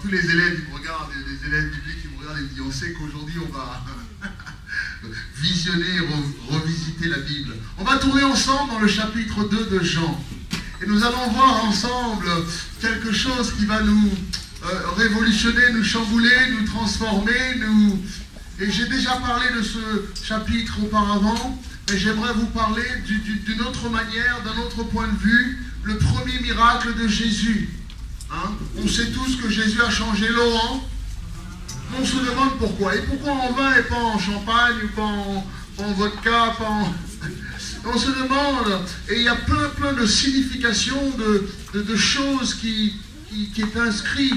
tous les élèves qui me regardent, les élèves bibliques qui me regardent et me disent, on sait qu'aujourd'hui on va visionner, revisiter la Bible. On va tourner ensemble dans le chapitre 2 de Jean. Et nous allons voir ensemble quelque chose qui va nous révolutionner, nous chambouler, nous transformer. Et j'ai déjà parlé de ce chapitre auparavant, mais j'aimerais vous parler d'une autre manière, d'un autre point de vue, le premier miracle de Jésus. Hein? On sait tous que Jésus a changé l'eau on se demande pourquoi. Et pourquoi en vin et pas en champagne, ou pas en vodka, pas en... On se demande, et il y a plein de significations, de choses qui est inscrit.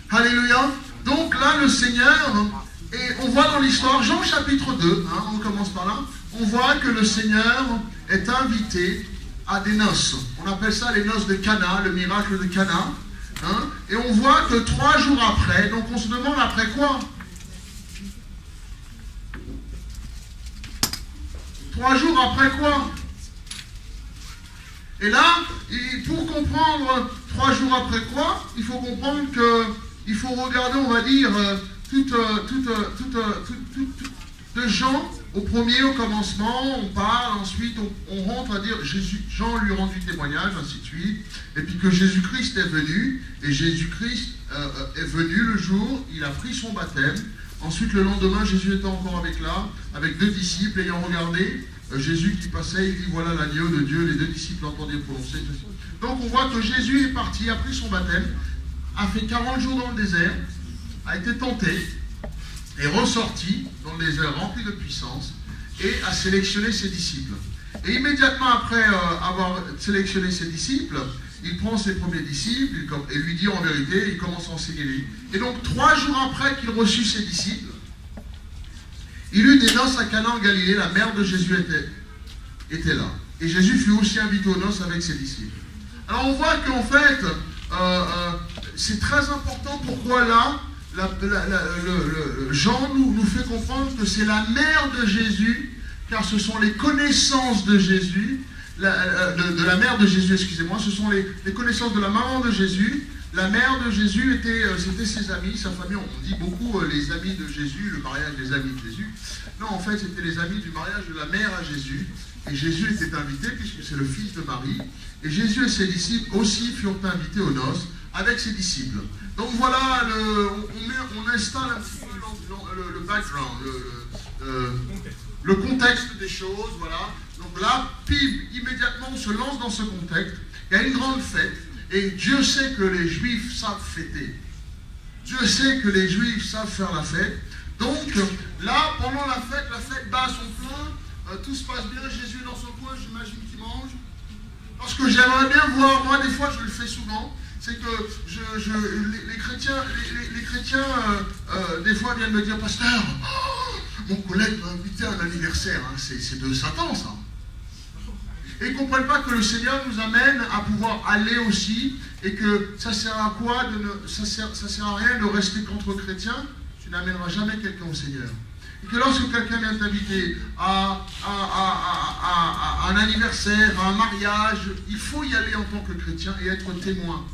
Alléluia. Donc là, le Seigneur, et on voit dans l'histoire, Jean chapitre 2, hein, on commence par là, on voit que le Seigneur est invité à des noces. On appelle ça les noces de Cana, le miracle de Cana. Hein, et on voit que 3 jours après, donc on se demande après quoi? 3 jours après quoi? Et là, pour comprendre 3 jours après quoi, il faut comprendre qu'il faut regarder, on va dire, de Jean, au commencement, on parle, ensuite on rentre à dire Jean lui rend du témoignage, ainsi de suite, et puis que Jésus-Christ est venu, et Jésus-Christ est venu le jour, il a pris son baptême. Ensuite, le lendemain, Jésus était encore avec 2 disciples, ayant regardé Jésus qui passait, il dit, voilà l'agneau de Dieu, les 2 disciples l'entendirent prononcer. Donc on voit que Jésus est parti, a pris son baptême, a fait 40 jours dans le désert, a été tenté, est ressorti dans le désert rempli de puissance, et a sélectionné ses disciples. Et immédiatement après avoir sélectionné ses disciples, il prend ses premiers disciples et lui dit en vérité, il commence à enseigner lui. Et donc 3 jours après qu'il reçut ses disciples, il eut des noces à Cana en Galilée, la mère de Jésus était là. Et Jésus fut aussi invité aux noces avec ses disciples. Alors on voit qu'en fait, c'est très important pourquoi là, Jean nous fait comprendre que c'est la mère de Jésus, car ce sont les connaissances de Jésus, de la mère de Jésus, excusez-moi, ce sont les connaissances de la maman de Jésus. La mère de Jésus c'était ses amis, sa famille. On dit beaucoup les amis de Jésus, le mariage des amis de Jésus. Non, en fait, c'était les amis du mariage de la mère à Jésus. Et Jésus était invité, puisque c'est le fils de Marie. Et Jésus et ses disciples aussi furent invités aux noces avec ses disciples. Donc voilà, on installe un petit peu le background, le contexte des choses, voilà. Donc là, immédiatement, on se lance dans ce contexte. Il y a une grande fête. Et Dieu sait que les Juifs savent fêter. Dieu sait que les Juifs savent faire la fête. Donc là, pendant la fête bat son plein. Tout se passe bien. Jésus est dans son coin, j'imagine qu'il mange. Parce que j'aimerais bien voir, moi des fois je le fais souvent, c'est que les chrétiens des fois viennent me dire, pasteur, mon collègue m'a invité à un anniversaire. Hein. C'est de Satan ça. Et ils ne comprennent pas que le Seigneur nous amène à pouvoir aller aussi, et que ça sert à quoi ça sert à rien de rester qu'entre chrétiens. Tu n'amèneras jamais quelqu'un au Seigneur. Et que lorsque quelqu'un vient t'inviter à un anniversaire, à un mariage, il faut y aller en tant que chrétien et être témoin.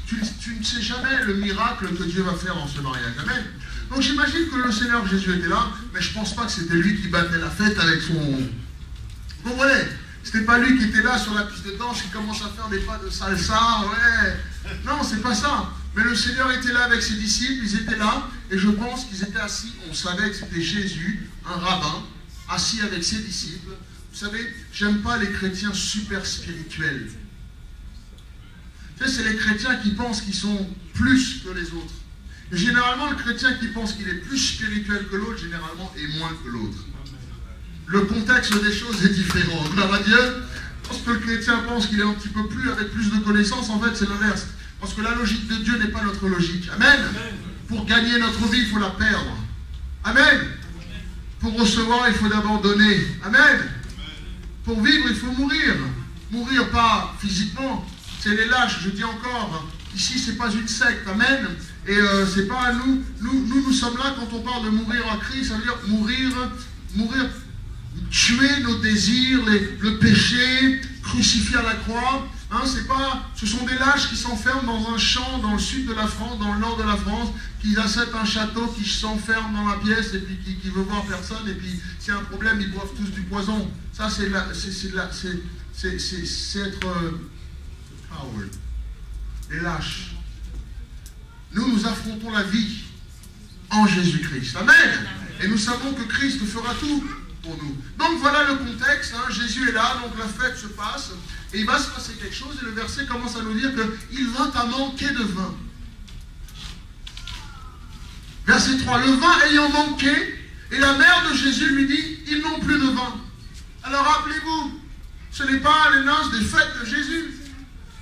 Tu ne sais jamais le miracle que Dieu va faire en ce mariage. Amen. Donc j'imagine que le Seigneur Jésus était là, mais je ne pense pas que c'était lui qui battait la fête avec son... Vous comprenez ? C'était pas lui qui était là sur la piste de danse, qui commence à faire des pas de salsa, ouais. Non, c'est pas ça. Mais le Seigneur était là avec ses disciples, ils étaient là, et je pense qu'ils étaient assis. On savait que c'était Jésus, un rabbin, assis avec ses disciples. Vous savez, j'aime pas les chrétiens super spirituels. Tu sais, c'est les chrétiens qui pensent qu'ils sont plus que les autres. Et généralement, le chrétien qui pense qu'il est plus spirituel que l'autre, généralement, est moins que l'autre. Le contexte des choses est différent. Gloire à Dieu. Lorsque le chrétien pense qu'il est un petit peu plus, avec plus de connaissances, en fait, c'est l'inverse. Parce que la logique de Dieu n'est pas notre logique. Amen. Pour gagner notre vie, il faut la perdre. Amen. Pour recevoir, il faut d'abord donner. Amen. Pour vivre, il faut mourir. Mourir pas physiquement. C'est les lâches, je dis encore. Ici, c'est pas une secte. Amen. Et c'est pas à nous. Nous sommes là quand on parle de mourir en Christ. Ça veut dire mourir, tuer nos désirs, le péché, crucifier à la croix. Hein, ce sont des lâches qui s'enferment dans un champ dans le sud de la France, dans le nord de la France, qui achètent un château, qui s'enferment dans la pièce et puis qui veut voir personne. Et puis s'il y a un problème, ils boivent tous du poison. Ça, c'est être coward, des lâches. Nous affrontons la vie en Jésus-Christ. Amen. Et nous savons que Christ fera tout pour nous. Donc voilà le contexte. Hein. Jésus est là, donc la fête se passe. Et il va se passer quelque chose. Et le verset commence à nous dire qu'il vint à manquer de vin. Verset 3. Le vin ayant manqué, et la mère de Jésus lui dit, ils n'ont plus de vin. Alors rappelez-vous, ce n'est pas les noces des fêtes de Jésus.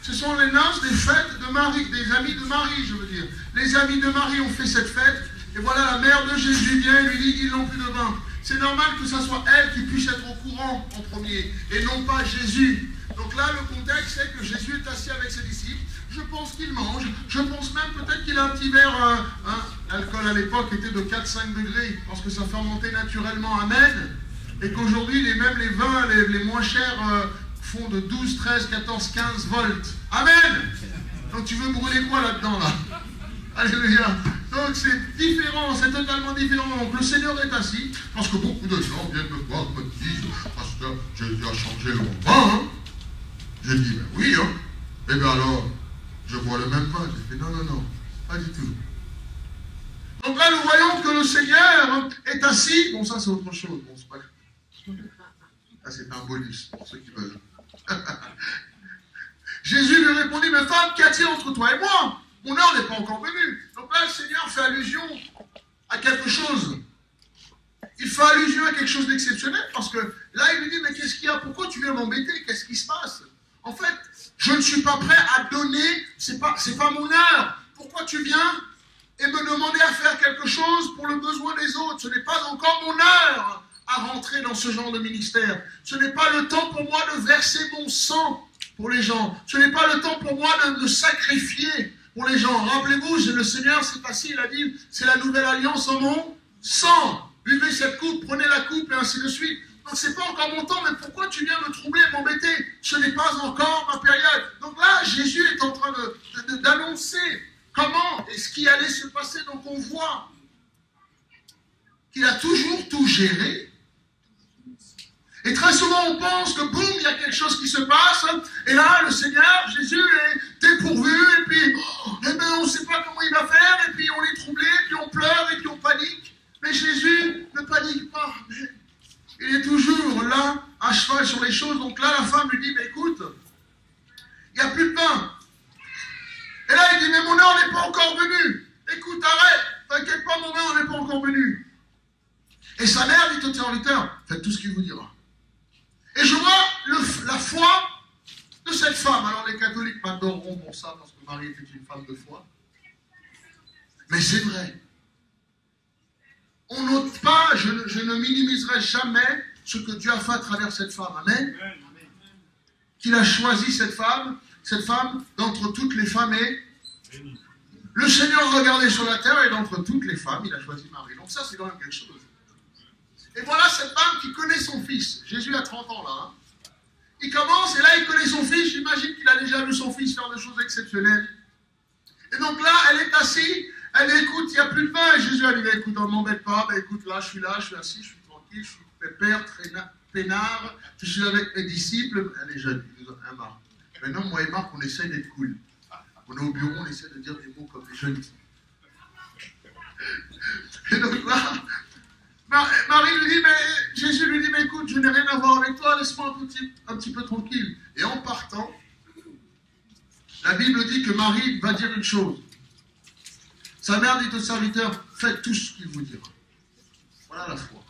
Ce sont les noces des fêtes de Marie, des amis de Marie, je veux dire. Les amis de Marie ont fait cette fête. Et voilà, la mère de Jésus vient et lui dit, ils n'ont plus de vin. C'est normal que ce soit elle qui puisse être au courant en premier, et non pas Jésus. Donc là, le contexte, c'est que Jésus est assis avec ses disciples. Je pense qu'il mange. Je pense même peut-être qu'il a un petit verre. L'alcool à l'époque était de 4-5 degrés, parce que ça fermentait naturellement. Amen. Et qu'aujourd'hui, même les vins les moins chers font de 12, 13, 14, 15 volts. Amen. Donc tu veux brûler quoi là-dedans, là? Alléluia. Donc c'est différent, c'est totalement différent. Donc le Seigneur est assis, parce que beaucoup de gens viennent me voir, me disent, pasteur, Jésus a changé le vin. Hein? J'ai dit, ben oui, hein. Et bien alors, je bois le même vin. J'ai fait, non, pas du tout. Donc là, nous voyons que le Seigneur est assis. Bon, ça c'est autre chose. Bon, c'est pas... Ah, c'est un bonus pour ceux qui veulent. Jésus lui répondit, mais femme, qu'y a-t-il entre toi et moi? Mon heure n'est pas encore venue. Donc là, le Seigneur fait allusion à quelque chose. Il fait allusion à quelque chose d'exceptionnel, parce que là, il lui dit, mais qu'est-ce qu'il y a? Pourquoi tu viens m'embêter? Qu'est-ce qui se passe? En fait, je ne suis pas prêt à donner, c'est pas mon heure. Pourquoi tu viens et me demander à faire quelque chose pour le besoin des autres? Ce n'est pas encore mon heure à rentrer dans ce genre de ministère. Ce n'est pas le temps pour moi de verser mon sang pour les gens. Ce n'est pas le temps pour moi de me sacrifier pour les gens. Rappelez-vous, le Seigneur s'est assis, il a dit, c'est la nouvelle alliance en mon sang. Buvez cette coupe, prenez la coupe, et ainsi de suite. Donc c'est pas encore mon temps, mais pourquoi tu viens me troubler, m'embêter? Ce n'est pas encore ma période. Donc là, Jésus est en train d'annoncer comment et ce qui allait se passer. Donc on voit qu'il a toujours tout géré. Et très souvent, on pense que boum, il y a quelque chose qui se passe, et là, le Seigneur, Jésus, est dépourvu, et puis, on ne sait pas comment il va faire, et puis on est troublé, et puis on pleure, et puis on panique. Mais Jésus ne panique pas. Il est toujours là, à cheval sur les choses. Donc là, la femme lui dit, mais écoute, il n'y a plus de pain. Et là, il dit, mais mon heure n'est pas encore venue. Écoute, arrête, t'inquiète pas, mon heure n'est pas encore venue. Et sa mère dit au serviteur, faites tout ce qu'il vous dira. Et je vois la foi de cette femme. Alors les catholiques m'adoreront pour ça, parce que Marie était une femme de foi. Mais c'est vrai. On n'ôte pas, je ne minimiserai jamais ce que Dieu a fait à travers cette femme. Amen. Qu'il a choisi cette femme d'entre toutes les femmes et le Seigneur regardait sur la terre et d'entre toutes les femmes, il a choisi Marie. Donc ça, c'est quand même quelque chose. Et voilà cette femme qui connaît son fils. Jésus a 30 ans là. Hein. Il commence et là il connaît son fils. J'imagine qu'il a déjà vu son fils faire des choses exceptionnelles. Et donc là, elle est assise, elle dit, écoute, il n'y a plus de pain. Et Jésus a dit, écoute, ne m'embête pas. Ben, écoute, là, je suis assis, je suis tranquille, je suis pépère, peinard. Je suis avec mes disciples. Elle est jeune, il nous en a marre. Maintenant, moi et Marc, on essaie d'être cool. On est au bureau, on essaie de dire des mots comme les jeunes. Et donc là, Marie lui dit, mais Jésus lui dit, mais écoute, je n'ai rien à voir avec toi, laisse-moi un petit peu tranquille. Et en partant, la Bible dit que Marie va dire une chose. Sa mère dit au serviteur, faites tout ce qu'il vous dira. Voilà la foi.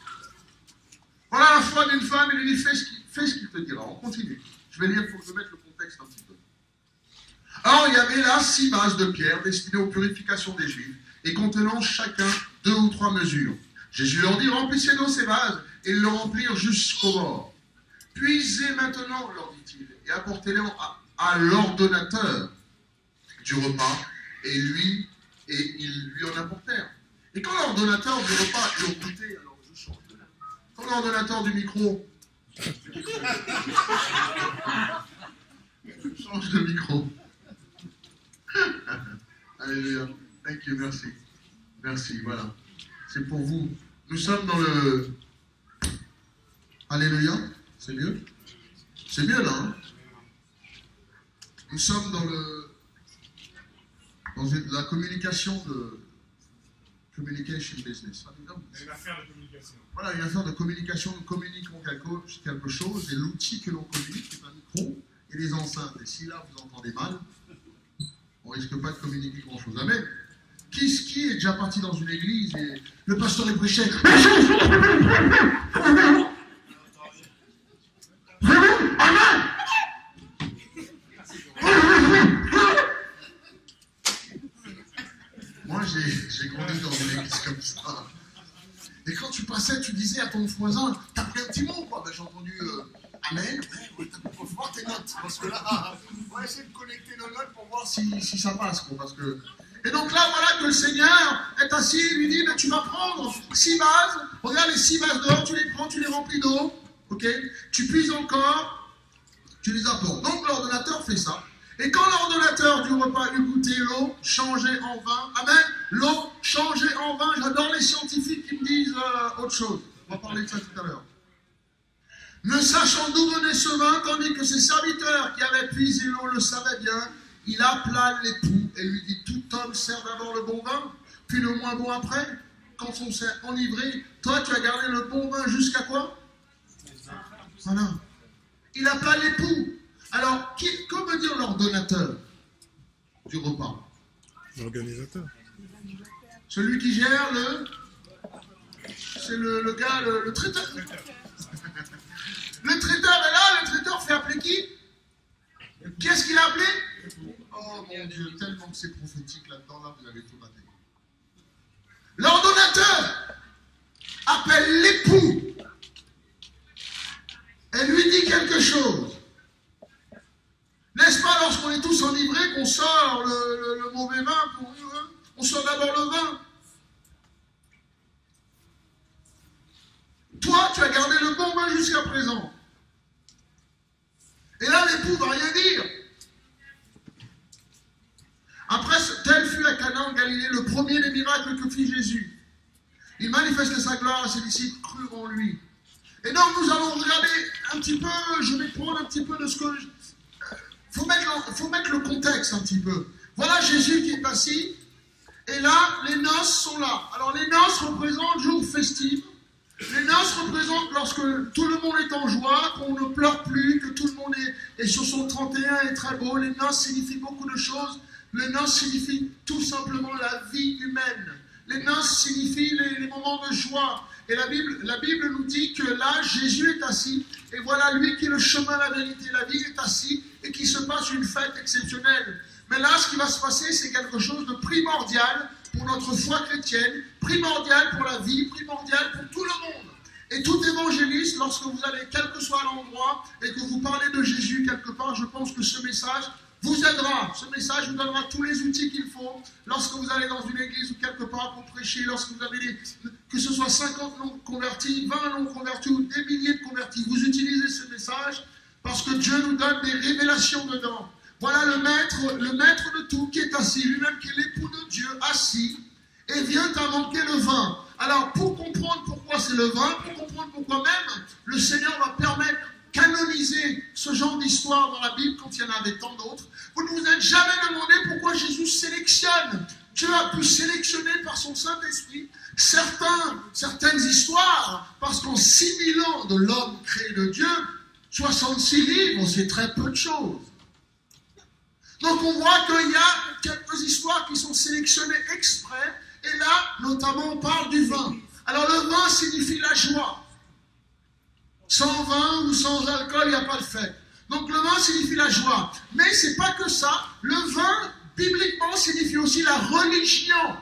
Voilà la foi d'une femme, elle lui dit, fais ce qu'il te dira. On continue. Je vais lire, il faut que je mette le contexte un petit peu. Alors, il y avait là 6 vases de pierre destinés aux purifications des Juifs et contenant chacun 2 ou 3 mesures. Jésus leur dit, remplissez d'eau ces vases, et ils le remplirent jusqu'au bord. Puisez maintenant, leur dit-il, et apportez-les à l'ordonnateur du repas, et ils lui en apportèrent. Et quand l'ordonnateur du repas, écoutez, alors je change de là. Quand l'ordonnateur du micro, je change change de micro. Alléluia. Thank you, merci. Merci, voilà. C'est pour vous. Nous sommes dans le... Alléluia. C'est mieux? C'est mieux là, hein? Nous sommes dans la communication de... Communication business. C'est une affaire de communication. Voilà, une affaire de communication. Nous communiquons quelque chose et l'outil que l'on communique est un micro et les enceintes. Et si là vous entendez mal, on ne risque pas de communiquer grand-chose. Amen. Qui est déjà parti dans une église et le pasteur est prêché? Moi, j'ai grandi dans une église comme ça. Et quand tu passais, tu disais à ton voisin, t'as pris un petit mot, quoi. Ben, j'ai entendu Amen. Ouais, faut voir tes notes. Parce que là, on va essayer de connecter nos notes pour voir si ça passe, quoi. Parce que... Et donc là, voilà que le Seigneur est assis, il lui dit, ben, tu vas prendre 6 vases. Regarde les 6 vases d'or, tu les prends, tu les remplis d'eau. Ok? Tu puises encore, tu les apportes. Donc l'ordonnateur fait ça. Et quand l'ordonnateur du repas eut goûté l'eau changée en vin, amen, l'eau changée en vin, j'adore les scientifiques qui me disent autre chose. On va parler de ça tout à l'heure. Ne sachant d'où venait ce vin, tandis que ses serviteurs qui avaient puisé l'eau le savaient bien, il appela l'époux et lui dit, tout homme sert d'abord le bon vin, puis le moins bon après. Quand on s'est enivré, toi tu as gardé le bon vin jusqu'à quoi? Voilà. Il appela l'époux. Alors, que veut dire l'ordonnateur du repas? L'organisateur. Celui qui gère le... C'est le gars, le traiteur. Le traiteur est là, le traiteur fait appeler qui? Qu'est-ce qu'il a appelé? Oh mon Dieu, tellement que c'est prophétique là-dedans, là vous avez tout raté. L'ordonnateur appelle l'époux et lui dit quelque chose. N'est-ce pas lorsqu'on est tous enivrés qu'on sort le mauvais vin, on sort d'abord le vin. Toi, tu as gardé le bon vin jusqu'à présent. Et là, l'époux ne va rien dire. Après, tel fut à Cana en Galilée le premier des miracles que fit Jésus. Il manifestait sa gloire à ses disciples crurent en lui. Et donc, nous allons regarder un petit peu, je vais prendre un petit peu de ce que... Faut mettre le contexte un petit peu. Voilà Jésus qui est assis, et là, les noces sont là. Alors, les noces représentent jour festif. Les noces représentent lorsque tout le monde est en joie, qu'on ne pleure plus, que tout le monde est sur son 31 est très beau. Les noces signifient beaucoup de choses. Les noces signifient tout simplement la vie humaine. Les noces signifient les moments de joie. Et la Bible nous dit que là, Jésus est assis, et voilà lui qui est le chemin, la vérité, la vie est assis, et qu'il se passe une fête exceptionnelle. Mais là, ce qui va se passer, c'est quelque chose de primordial pour notre foi chrétienne, primordial pour la vie, primordial pour tout le monde. Et tout évangéliste, lorsque vous allez, quel que soit l'endroit, et que vous parlez de Jésus quelque part, je pense que ce message vous aidera. Ce message vous donnera tous les outils qu'il faut lorsque vous allez dans une église ou quelque part pour prêcher, lorsque vous avez que ce soit 50 non convertis, 20 non convertis ou des milliers de convertis. Vous utilisez ce message parce que Dieu nous donne des révélations dedans. Voilà le maître de tout qui est assis, lui-même qui est l'époux de Dieu, assis, et vient à manquer le vin. Alors, pour comprendre pourquoi c'est le vin, pour comprendre pourquoi même, le Seigneur va permettre canoniser ce genre d'histoire dans la Bible quand il y en avait tant d'autres. Vous ne vous êtes jamais demandé pourquoi Jésus sélectionne. Dieu a pu sélectionner par son Saint-Esprit certaines histoires, parce qu'en 6000 ans de l'homme créé de Dieu, 66 livres, c'est très peu de choses. Donc on voit qu'il y a quelques histoires qui sont sélectionnées exprès, et là, notamment, on parle du vin. Alors le vin signifie la joie. Sans vin ou sans alcool, il n'y a pas de fête. Donc le vin signifie la joie. Mais ce n'est pas que ça. Le vin, bibliquement, signifie aussi la religion.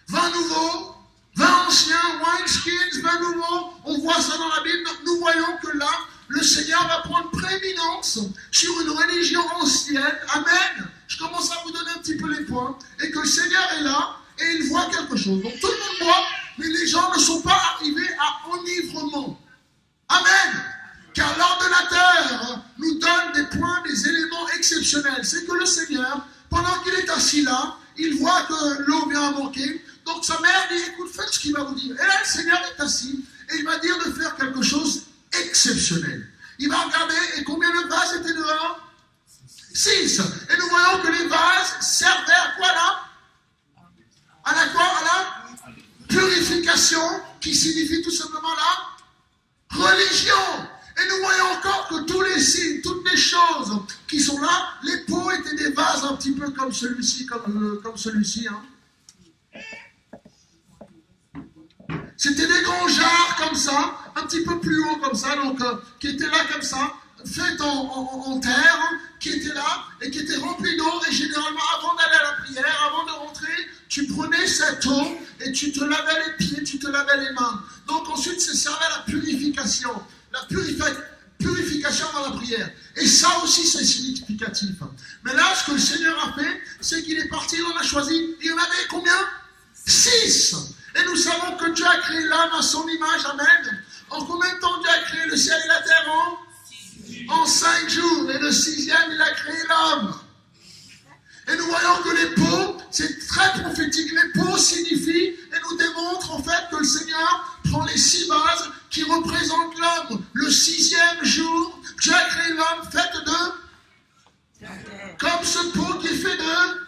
Vin nouveau, vin ancien, wineskins, vin nouveau. On voit ça dans la Bible. Donc nous voyons que là, le Seigneur va prendre prééminence sur une religion ancienne. Amen. Je commence à vous donner un petit peu les points. Et que le Seigneur est là et il voit quelque chose. Donc tout le monde voit, mais les gens ne sont pas arrivés à enivrement. Amen. Car l'ordonnateur nous donne des points, des éléments exceptionnels. C'est que le Seigneur, pendant qu'il est assis là, il voit que l'eau vient à manquer. Donc sa mère dit, écoute, faites ce qu'il va vous dire. Et là, le Seigneur est assis et il va dire de faire quelque chose d'exceptionnel. Il va regarder, et combien de vases étaient dehors? 6. Et nous voyons que les vases servaient à quoi là? À la quoi? À la purification, qui signifie tout simplement la religion. Et nous voyons encore que tous les signes, toutes les choses qui sont là, les pots étaient des vases un petit peu comme celui-ci, comme celui-ci. Hein. C'était des grands jarres comme ça, un petit peu plus haut comme ça, donc qui étaient là comme ça, faits en terre, qui étaient là et qui étaient remplis d'eau. Et généralement, avant d'aller à la prière, avant de rentrer, tu prenais cette eau et tu te lavais les pieds, tu te lavais les mains. Donc ensuite, ça servait à la purification. La purification dans la prière. Et ça aussi, c'est significatif. Mais là, ce que le Seigneur a fait, c'est qu'il est parti, il en a choisi. Il y en avait combien? 6. Et nous savons que Dieu a créé l'homme à son image. Amen. En combien de temps Dieu a créé le ciel et la terre? En 5 jours. Et le 6e, il a créé l'homme. Et nous voyons que les pots, c'est très prophétique. Les pots signifient et nous démontrent en fait que le Seigneur prend les 6 bases qui représentent l'homme. Le 6e jour, Dieu a créé l'homme fait de... Comme ce pot qui est fait de...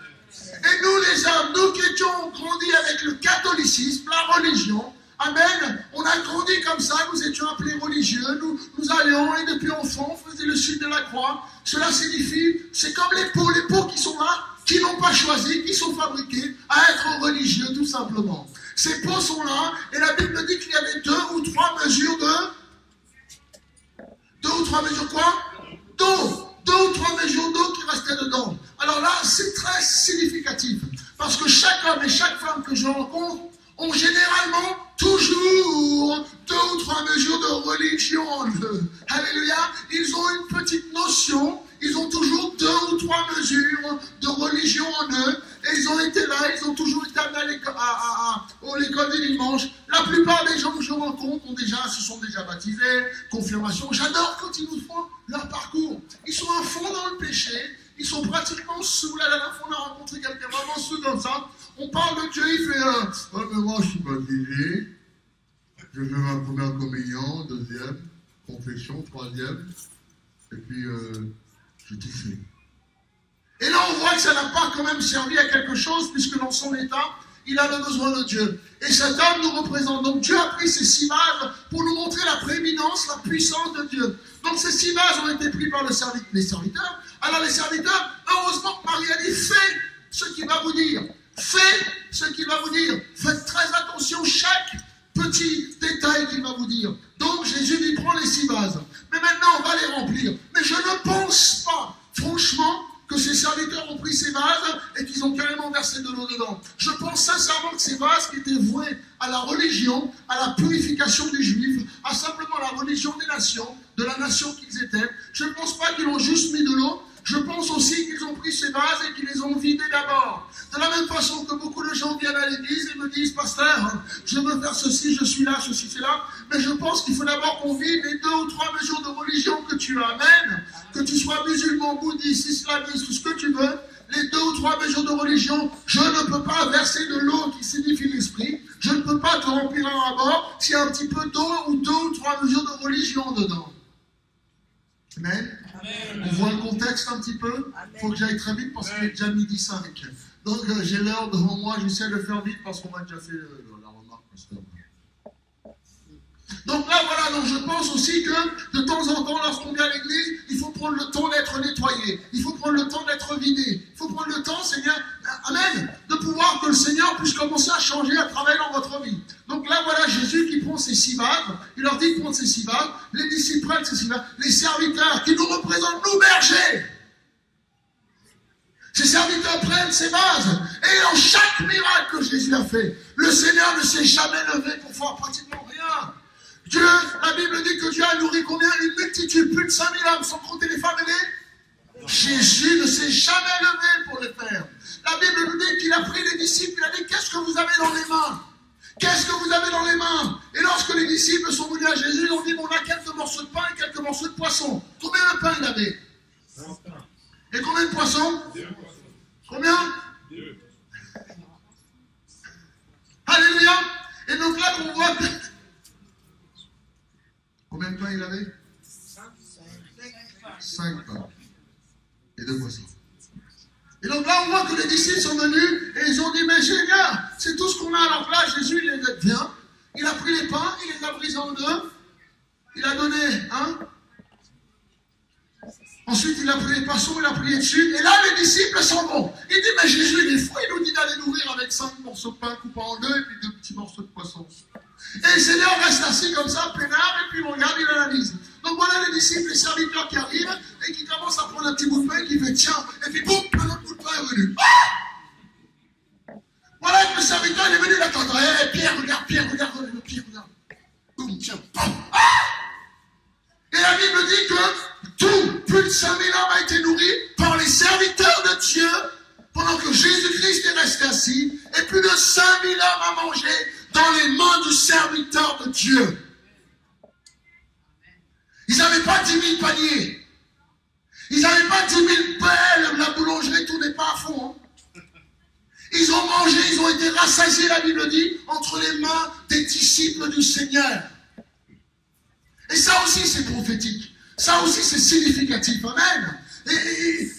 Et nous les hommes, nous qui étions grandis avec le catholicisme, la religion, amen, on a grandi comme ça, nous étions appelés religieux, nous allions et depuis enfant, on faisait le signe de la croix. Cela signifie, c'est comme les pots qui sont là, qui n'ont pas choisi, qui sont fabriqués à être religieux tout simplement. Ces pots sont là, et la Bible dit qu'il y avait 2 ou 3 mesures de... 2 ou 3 mesures quoi? D'eau. 2 ou 3 mesures d'eau qui restaient dedans. Alors là, c'est très significatif. Parce que chaque homme et chaque femme que je rencontre ont généralement toujours 2 ou 3 mesures de religion en eux. Alléluia. Ils ont une petite notion. Ils ont toujours 2 ou 3 mesures de religion en eux. Et ils ont été là, ils ont toujours été amenés à l'école du dimanche. La plupart des gens que je rencontre se sont déjà baptisés, confirmation. J'adore quand ils nous font leur parcours. Ils sont à fond dans le péché. Ils sont pratiquement sous. La dernière fois, on a rencontré quelqu'un vraiment sous comme ça. On parle de Dieu, il fait oh, mais moi, je suis baptisé. Je fais ma première communion, 2e, confession, 3e. Et puis, j'ai tout fait. Et là, on voit que ça n'a pas quand même servi à quelque chose, puisque dans son état, il avait besoin de Dieu. Et cet homme nous représente. Donc Dieu a pris ces 6 bases pour nous montrer la prééminence, la puissance de Dieu. Donc ces 6 bases ont été prises par les serviteurs. Alors les serviteurs, heureusement que Marie a dit, faites ce qu'il va vous dire. Faites ce qu'il va vous dire. Faites très attention chaque petit détail qu'il va vous dire. Donc Jésus lui prend les 6 bases. Mais maintenant, on va les remplir. Mais je ne pense pas, franchement, que ces serviteurs ont pris ces vases et qu'ils ont carrément versé de l'eau dedans. Je pense sincèrement que ces vases qui étaient voués à la religion, à la purification du juif, à simplement la religion des nations, de la nation qu'ils étaient, je ne pense pas qu'ils ont juste mis de l'eau. Je pense aussi qu'ils ont pris ces vases et qu'ils les ont vidés d'abord. De la même façon que beaucoup de gens viennent à l'église et me disent, pasteur, je veux faire ceci, je suis là, ceci, c'est là. Mais je pense qu'il faut d'abord qu'on vide les 2 ou 3 mesures de religion que tu amènes, que tu sois musulman, bouddhiste, islamiste, tout ce que tu veux. Les 2 ou 3 mesures de religion, je ne peux pas verser de l'eau qui signifie l'esprit. Je ne peux pas te remplir un rapport s'il y a un petit peu d'eau ou 2 ou 3 mesures de religion dedans. Amen. Amen. On voit le contexte un petit peu. Il faut que j'aille très vite parce qu'il est déjà 12h05. Donc j'ai l'heure devant moi, j'essaie de faire vite parce qu'on m'a déjà fait la remarque. Donc là voilà, donc je pense aussi que de temps en temps, lorsqu'on vient à l'église, il faut prendre le temps d'être nettoyé. Il faut prendre le temps d'être vidé. Il faut prendre le temps, Seigneur, amen, de pouvoir que le Seigneur puisse commencer à changer, à travailler dans votre vie. Donc là voilà Jésus qui prend ces 6 vases, il leur dit de prendre ces 6 vases, les disciples prennent ces 6 vases, les serviteurs qui nous représentent, nous bergers. Ces serviteurs prennent ces vases, et dans chaque miracle que Jésus a fait, le Seigneur ne s'est jamais levé pour faire pratiquement rien. Dieu, la Bible dit que Dieu a nourri combien? Une multitude, plus de 5000 hommes, sans compter les femmes et les... Jésus ne s'est jamais levé pour les faire. La Bible nous dit qu'il a pris les disciples, il a dit, qu'est-ce que vous avez dans les mains? qu'est-ce que vous avez dans les mains? Et lorsque les disciples sont venus à Jésus, ils ont dit, on a quelques morceaux de pain et quelques morceaux de poisson. Combien de pain il avait? Et combien de poissons? Combien? Alléluia. Et donc là qu'on voit que... Combien de pain il avait? 5 pains et 2 poissons. Et donc là on voit que les disciples sont venus et ils ont dit, mais Seigneur, c'est tout ce qu'on a. Alors là Jésus il les vient, il a pris les pains, il les a brisés en deux, il a donné un. Ensuite, il a pris les poissons, il a prié dessus. Et là, les disciples s'en vont. Il dit, mais Jésus, il est fou. Il nous dit d'aller nourrir avec 5 morceaux de pain coupés en deux et puis 2 petits morceaux de poisson. Et le Seigneur reste assis comme ça, peinard, et puis il regarde, il analyse. Donc voilà les disciples, les serviteurs qui arrivent et qui commencent à prendre un petit bout de pain et qui fait tiens. Et puis boum, un autre bout de pain est venu. Ah, voilà que le serviteur, il est venu l'attendre. Eh, Pierre, regarde, Pierre, regarde. Boum, tiens. Ah, et la Bible dit que plus de 5000 hommes a été nourri par les serviteurs de Dieu pendant que Jésus-Christ est resté assis, et plus de 5000 hommes à manger dans les mains du serviteur de Dieu. Ils n'avaient pas 10 000 paniers. Ils n'avaient pas 10 000 pelles, la boulangerie, tout n'est pas à fond. Hein. Ils ont mangé, ils ont été rassasiés, la Bible dit, entre les mains des disciples du Seigneur. Et ça aussi, c'est prophétique. Ça aussi, c'est significatif. Amen. Et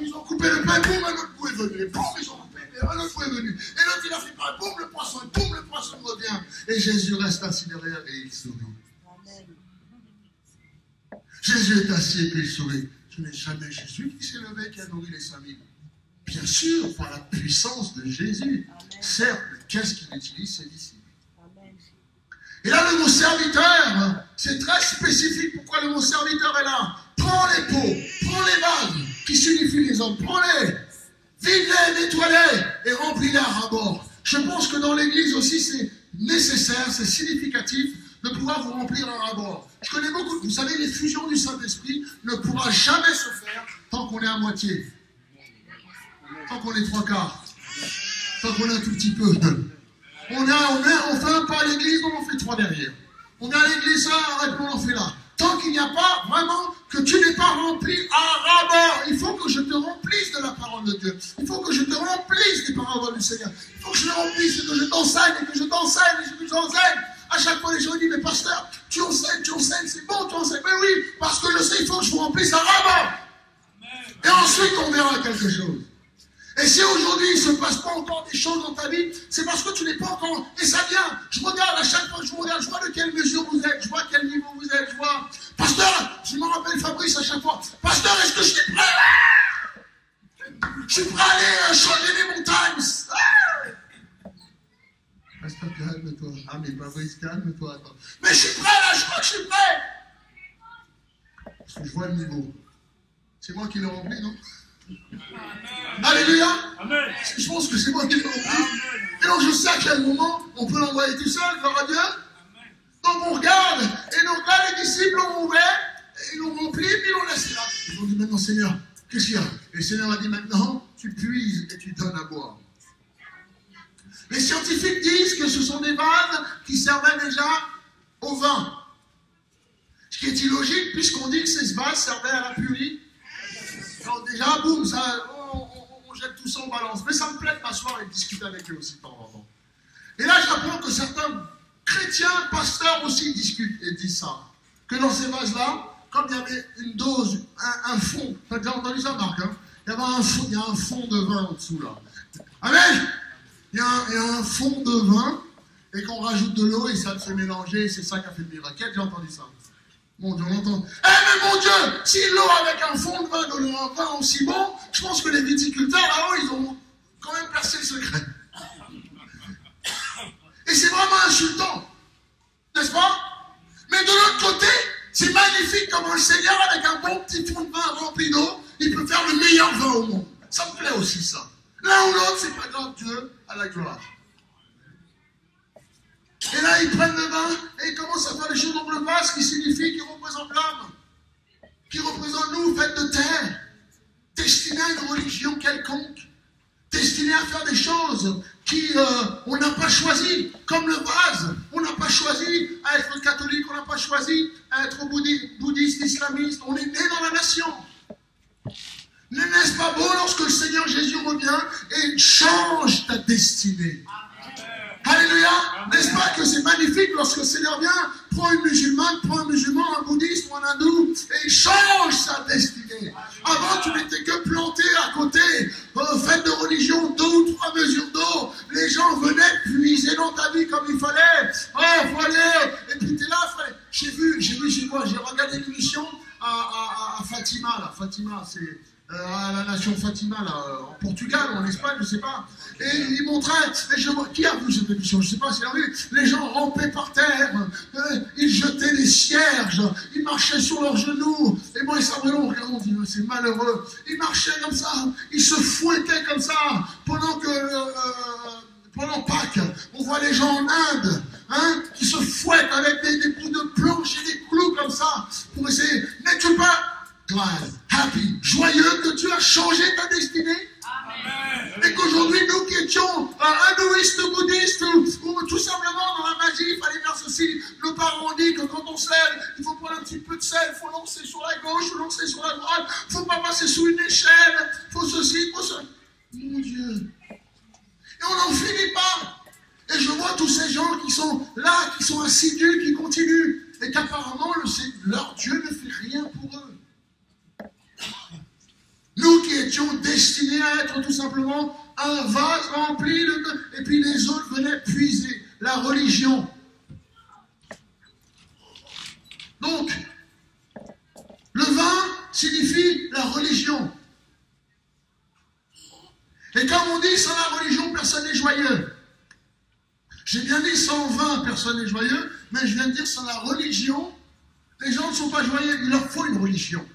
ils ont coupé le pain, boum, un autre bout est venu. Et boum, ils ont coupé, un autre bout est venu. Et l'autre, il a fait pain, boum, le poisson, et boum, le poisson revient. Et Jésus reste assis derrière et il sourit. Amen. Jésus est assis et puis il sourit. Ce n'est jamais Jésus qui s'est levé, qui a nourri les 5000. Bien sûr, par la puissance de Jésus. Amen. Certes, mais qu'est-ce qu'il utilise, ses disciples? Et là, le mot serviteur, c'est très spécifique. Pourquoi le mot serviteur est là? Prends les pots, prends les vagues qui signifient les hommes, prends-les, vide-les, nettoie-les et remplis-les à ras-bord. Je pense que dans l'église aussi, c'est nécessaire, c'est significatif de pouvoir vous remplir à ras-bord. Je connais beaucoup, vous savez, les fusions du Saint-Esprit ne pourra jamais se faire tant qu'on est à moitié, tant qu'on est 3/4, tant qu'on est un tout petit peu. On fait un pas à l'église, on en fait 3 derrière. On est à l'église, on en fait là. Tant qu'il n'y a pas vraiment que tu n'es pas rempli à ras-bord, il faut que je te remplisse de la parole de Dieu. Il faut que je te remplisse des paroles du Seigneur. Il faut que je te remplisse et que je t'enseigne et que je t'enseigne et que je t'enseigne. À chaque fois, les gens disent, mais pasteur, tu enseignes, c'est bon, tu enseignes. Mais oui, parce que je sais, il faut que je vous remplisse à ras-bord. Et ensuite, on verra quelque chose. Et si aujourd'hui il ne se passe pas encore des choses dans ta vie, c'est parce que tu n'es pas encore... Et ça vient. Je regarde à chaque fois que je vous regarde, je vois de quelle mesure vous êtes, je vois à quel niveau vous êtes, je vois... Pasteur, je me rappelle Fabrice à chaque fois. Pasteur, est-ce que je suis prêt? Je suis prêt à aller changer les montagnes. Pasteur, calme-toi. Ah mais Fabrice, calme-toi. Attends. Mais je suis prêt là, je crois que je suis prêt. Parce que je vois le niveau. C'est moi qui l'ai rempli, non? Alléluia. Amen. Je pense que c'est moi qui l'ai rempli. Et donc je sais à quel moment on peut l'envoyer tout seul, gloire à Dieu. Amen. Donc on regarde, et donc là les disciples l'ont ouvert, et ils l'ont rempli, puis ils l'ont laissé là. Ils ont dit maintenant Seigneur, qu'est-ce qu'il y a? Et le Seigneur a dit maintenant, tu puises et tu donnes à boire. Les scientifiques disent que ce sont des vases qui servaient déjà au vin. Ce qui est illogique, puisqu'on dit que ces vases servaient à la purée. Alors déjà, boum, on jette tout ça en balance. Mais ça me plaît de m'asseoir et de discuter avec eux aussi de temps en temps. Et là, j'apprends que certains chrétiens, pasteurs aussi discutent et disent ça. Que dans ces vases-là, comme il y avait une dose, un fond, tu as déjà entendu ça, Marc, hein? Il y a un fond de vin en dessous, là. Amen. Il y a un fond de vin, et qu'on rajoute de l'eau, et ça se mélanger, et c'est ça qui a fait le miracle. J'ai entendu ça. Mon Dieu, on entend. Eh mais mon Dieu, si l'eau avec un fond de vin donne un vin aussi bon, je pense que les viticulteurs là-haut, ils ont quand même percé le secret. Et c'est vraiment insultant, n'est-ce pas? Mais de l'autre côté, c'est magnifique comment le Seigneur, avec un bon petit fond de vin rempli d'eau, il peut faire le meilleur vin au monde. Ça me plaît aussi ça. L'un ou l'autre, c'est pas grave, Dieu à la gloire. Et là, ils prennent le vin et ils commencent à faire les choses dans le vase qui signifie, qui représente l'âme, qui représente nous, faite de terre, destinée à une religion quelconque, destinée à faire des choses on n'a pas choisi, comme le vase, on n'a pas choisi à être catholique, on n'a pas choisi à être bouddhiste, islamiste, on est né dans la nation. N'est-ce pas beau lorsque le Seigneur Jésus revient et il change ta destinée? Alléluia! N'est-ce pas que c'est magnifique lorsque le Seigneur vient, prend une musulmane, prend un musulman, un bouddhiste ou un hindou, et il change sa destinée. Avant, tu n'étais que planté à côté, fait de religion, 2 ou 3 mesures d'eau. Les gens venaient puiser dans ta vie comme il fallait. Oh, faut aller. Et puis tu es là, j'ai vu, j'ai regardé l'émission à Fatima, là. Fatima, c'est... à la nation Fatima, là, en Portugal ou en Espagne, je ne sais pas. Et il montrait, qui a vu cette émission? Je ne sais pas s'il a vu. Les gens rampaient par terre, ils jetaient des cierges, ils marchaient sur leurs genoux. Et moi, on regarde, on dit, c'est malheureux. Ils marchaient comme ça, ils se fouettaient comme ça, pendant Pâques, on voit les gens en Inde, qui se fouettent avec des bouts de planche et des clous comme ça, pour essayer. N'es-tu pas glad, happy, joyeux que tu as changé ta destinée? Amen. Et qu'aujourd'hui, nous qui étions hindouistes, bouddhistes, ou tout simplement dans la magie, il fallait faire ceci. Nos parents ont dit que quand on se lève, il faut prendre un petit peu de sel, il faut lancer sur la gauche, il faut lancer sur la droite, il ne faut pas passer sous une échelle, il faut ceci, il faut cela. Mon Dieu. Et on n'en finit pas. Et je vois tous ces gens qui sont là, qui sont assidus, qui continuent, et qu'apparemment, leur Dieu ne fait rien pour eux. Nous qui étions destinés à être tout simplement un vase rempli et puis les autres venaient puiser la religion. Donc, le vin signifie la religion. Et comme on dit, sans la religion, personne n'est joyeux. J'ai bien dit sans vin, personne n'est joyeux, mais je viens de dire sans la religion, les gens ne sont pas joyeux, il leur faut une religion.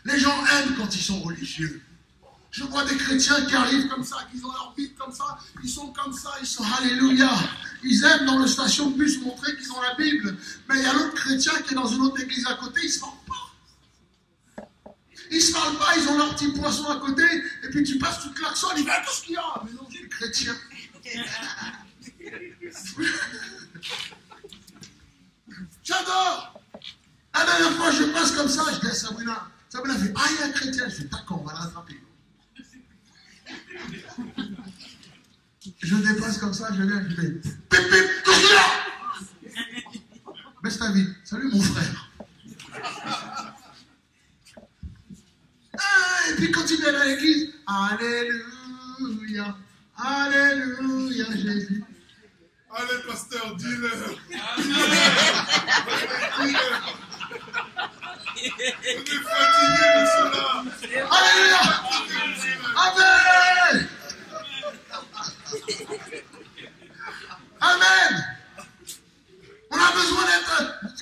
Les gens aiment quand ils sont religieux. Je vois des chrétiens qui arrivent comme ça, qui ont leur Bible comme ça, ils sont comme ça, ils sont alléluia. Ils aiment dans le station de bus montrer qu'ils ont la Bible. Mais il y a l'autre chrétien qui est dans une autre église à côté, ils ne se parlent pas. Ils ne se parlent pas, ils ont leur petit poisson à côté, et puis tu passes, tu klaxonnes, ils disent « Qu'est-ce qu'il y a ?» Mais non, je suis chrétien. J'adore. La dernière fois, je passe comme ça, je dis à Sabrina, Sabrina fait, ah, il y a un chrétien. Je fais, d'accord, on va l'attraper. Je dépasse comme ça, je viens, je fais, pip, pip, qu'est-ce qu'il y a? Baisse ta vie. Salut mon frère. Ah, et puis quand il vient à l'église, alléluia, alléluia, Jésus. Allez, pasteur, dis-le. On est fatigué de cela. Alléluia. Amen. Amen. On a besoin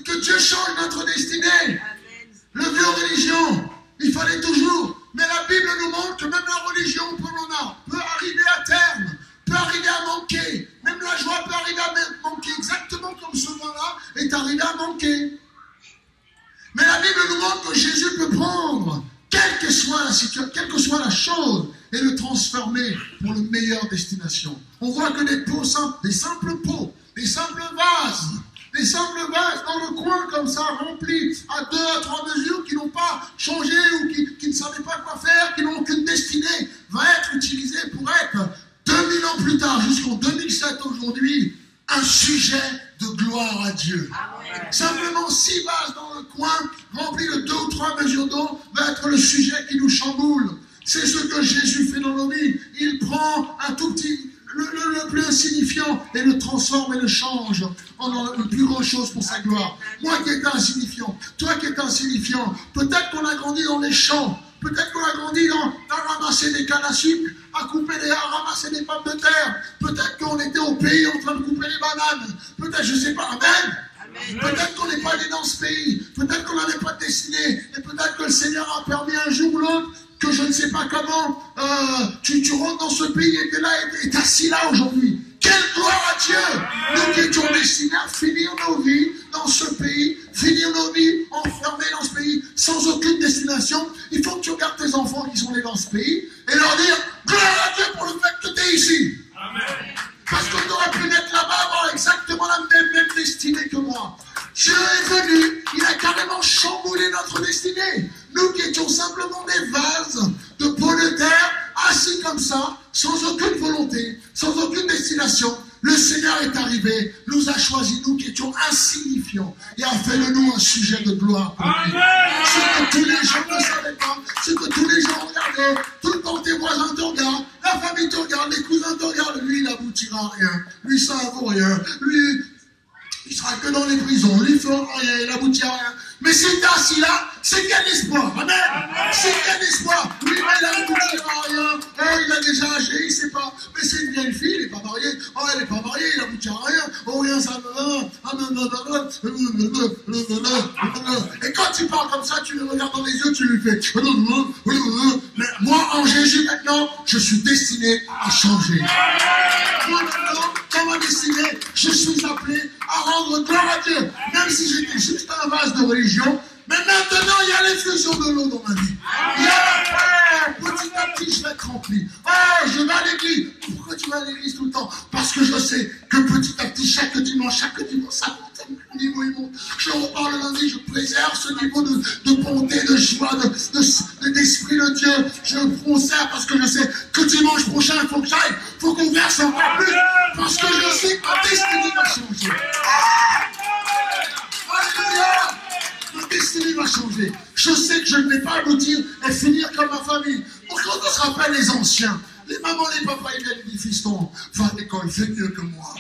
que Dieu change notre destinée. Le vieux religion, il fallait toujours. Mais la Bible nous montre que même la religion peut arriver à terme, peut arriver à manquer. Même la joie peut arriver à manquer, exactement comme ce vin-là est arrivé à manquer. Mais la Bible nous montre que Jésus peut prendre, quelle que soit la situation, quelle que soit la chose, et le transformer pour une meilleure destination. On voit que des pots simples, des simples pots, des simples vases dans le coin comme ça, remplis à 2 à 3 mesures, qui n'ont pas changé ou qui ne savaient pas quoi faire, qui n'ont aucune destinée, va être utilisé pour être 2000 ans plus tard, jusqu'en 2007 aujourd'hui, un sujet de gloire à Dieu. Amen. Simplement 6 vases dans le coin, remplis de 2 ou 3 mesures d'eau, va être le sujet qui nous chamboule. C'est ce que Jésus fait dans nos vies. Il prend un tout petit, le plus insignifiant, et le transforme et le change en une plus grande chose pour sa gloire. Moi qui étais insignifiant, toi qui étais insignifiant, peut-être qu'on a grandi dans les champs, peut-être qu'on a grandi à ramasser des cannes à sucre, à ramasser des pommes de terre. Peut-être qu'on était au pays en train de couper les bananes. Peut-être, je ne sais pas, amen. Peut-être qu'on n'est pas né dans ce pays. Peut-être qu'on n'avait pas de destinée. Et peut-être que le Seigneur a permis un jour ou l'autre que je ne sais pas comment, tu rentres dans ce pays et tu es là et tu es assis là aujourd'hui. Quelle gloire à Dieu! Nous qui étions destinés à finir nos vies dans ce pays, finir nos vies enfermés dans ce pays, sans aucune destination. Il faut que tu regardes tes enfants qui sont nés dans ce pays et leur dire gloire à Dieu pour le fait que tu es ici. Amen. volonté, sans aucune destination, le Seigneur est arrivé, nous a choisis, nous qui étions insignifiants, et a fait de nous un sujet de gloire pour lui. Ce que tous les gens ne savaient pas, ce que tous les gens regardaient, tout le temps tes voisins te regardent, la famille te regarde, les cousins te regardent, lui il n'aboutira à rien, lui ça ne vaut rien, lui il sera que dans les prisons, lui il fera rien, il n'aboutira à rien. Mais si tu es assis là, c'est quel espoir, amen. C'est quel espoir. Lui, il n'aboutira à rien. Oh, il a déjà âgé, il ne sait pas. Mais c'est une vieille fille, il n'est pas marié. Oh, elle n'est pas mariée, il n'aboutira à rien. Oh, rien, ça et quand tu parles comme ça, tu le regardes dans les yeux, tu lui fais. Mais moi, en Jésus, maintenant, je suis destiné à changer. Moi, maintenant, dans ma destinée, je suis appelé à rendre gloire à Dieu. Même si j'étais juste un vase de religion, mais maintenant, il y a l'effusion de l'eau dans ma vie. Il y a la paix. Petit à petit, je vais être rempli. Oh, je vais à l'église. Pourquoi tu vas à l'église tout le temps? Parce que je sais que petit à petit, chaque dimanche, ça monte. Le niveau, il monte. Je repars le lundi, je préserve ce niveau de bonté, de joie, d'esprit de Dieu. Je conserve parce que je sais que dimanche prochain, il faut que j'aille. Il faut qu'on verse encore plus. Parce que je sais que ma destinée va changer. Alléluia! Ma destinée va changer. Je sais que je ne vais pas aboutir et finir comme ma famille. Donc quand on se rappelle les anciens, les mamans, les papas, ils viennent, ils disent, fiston, va à l'école, fais mieux que moi.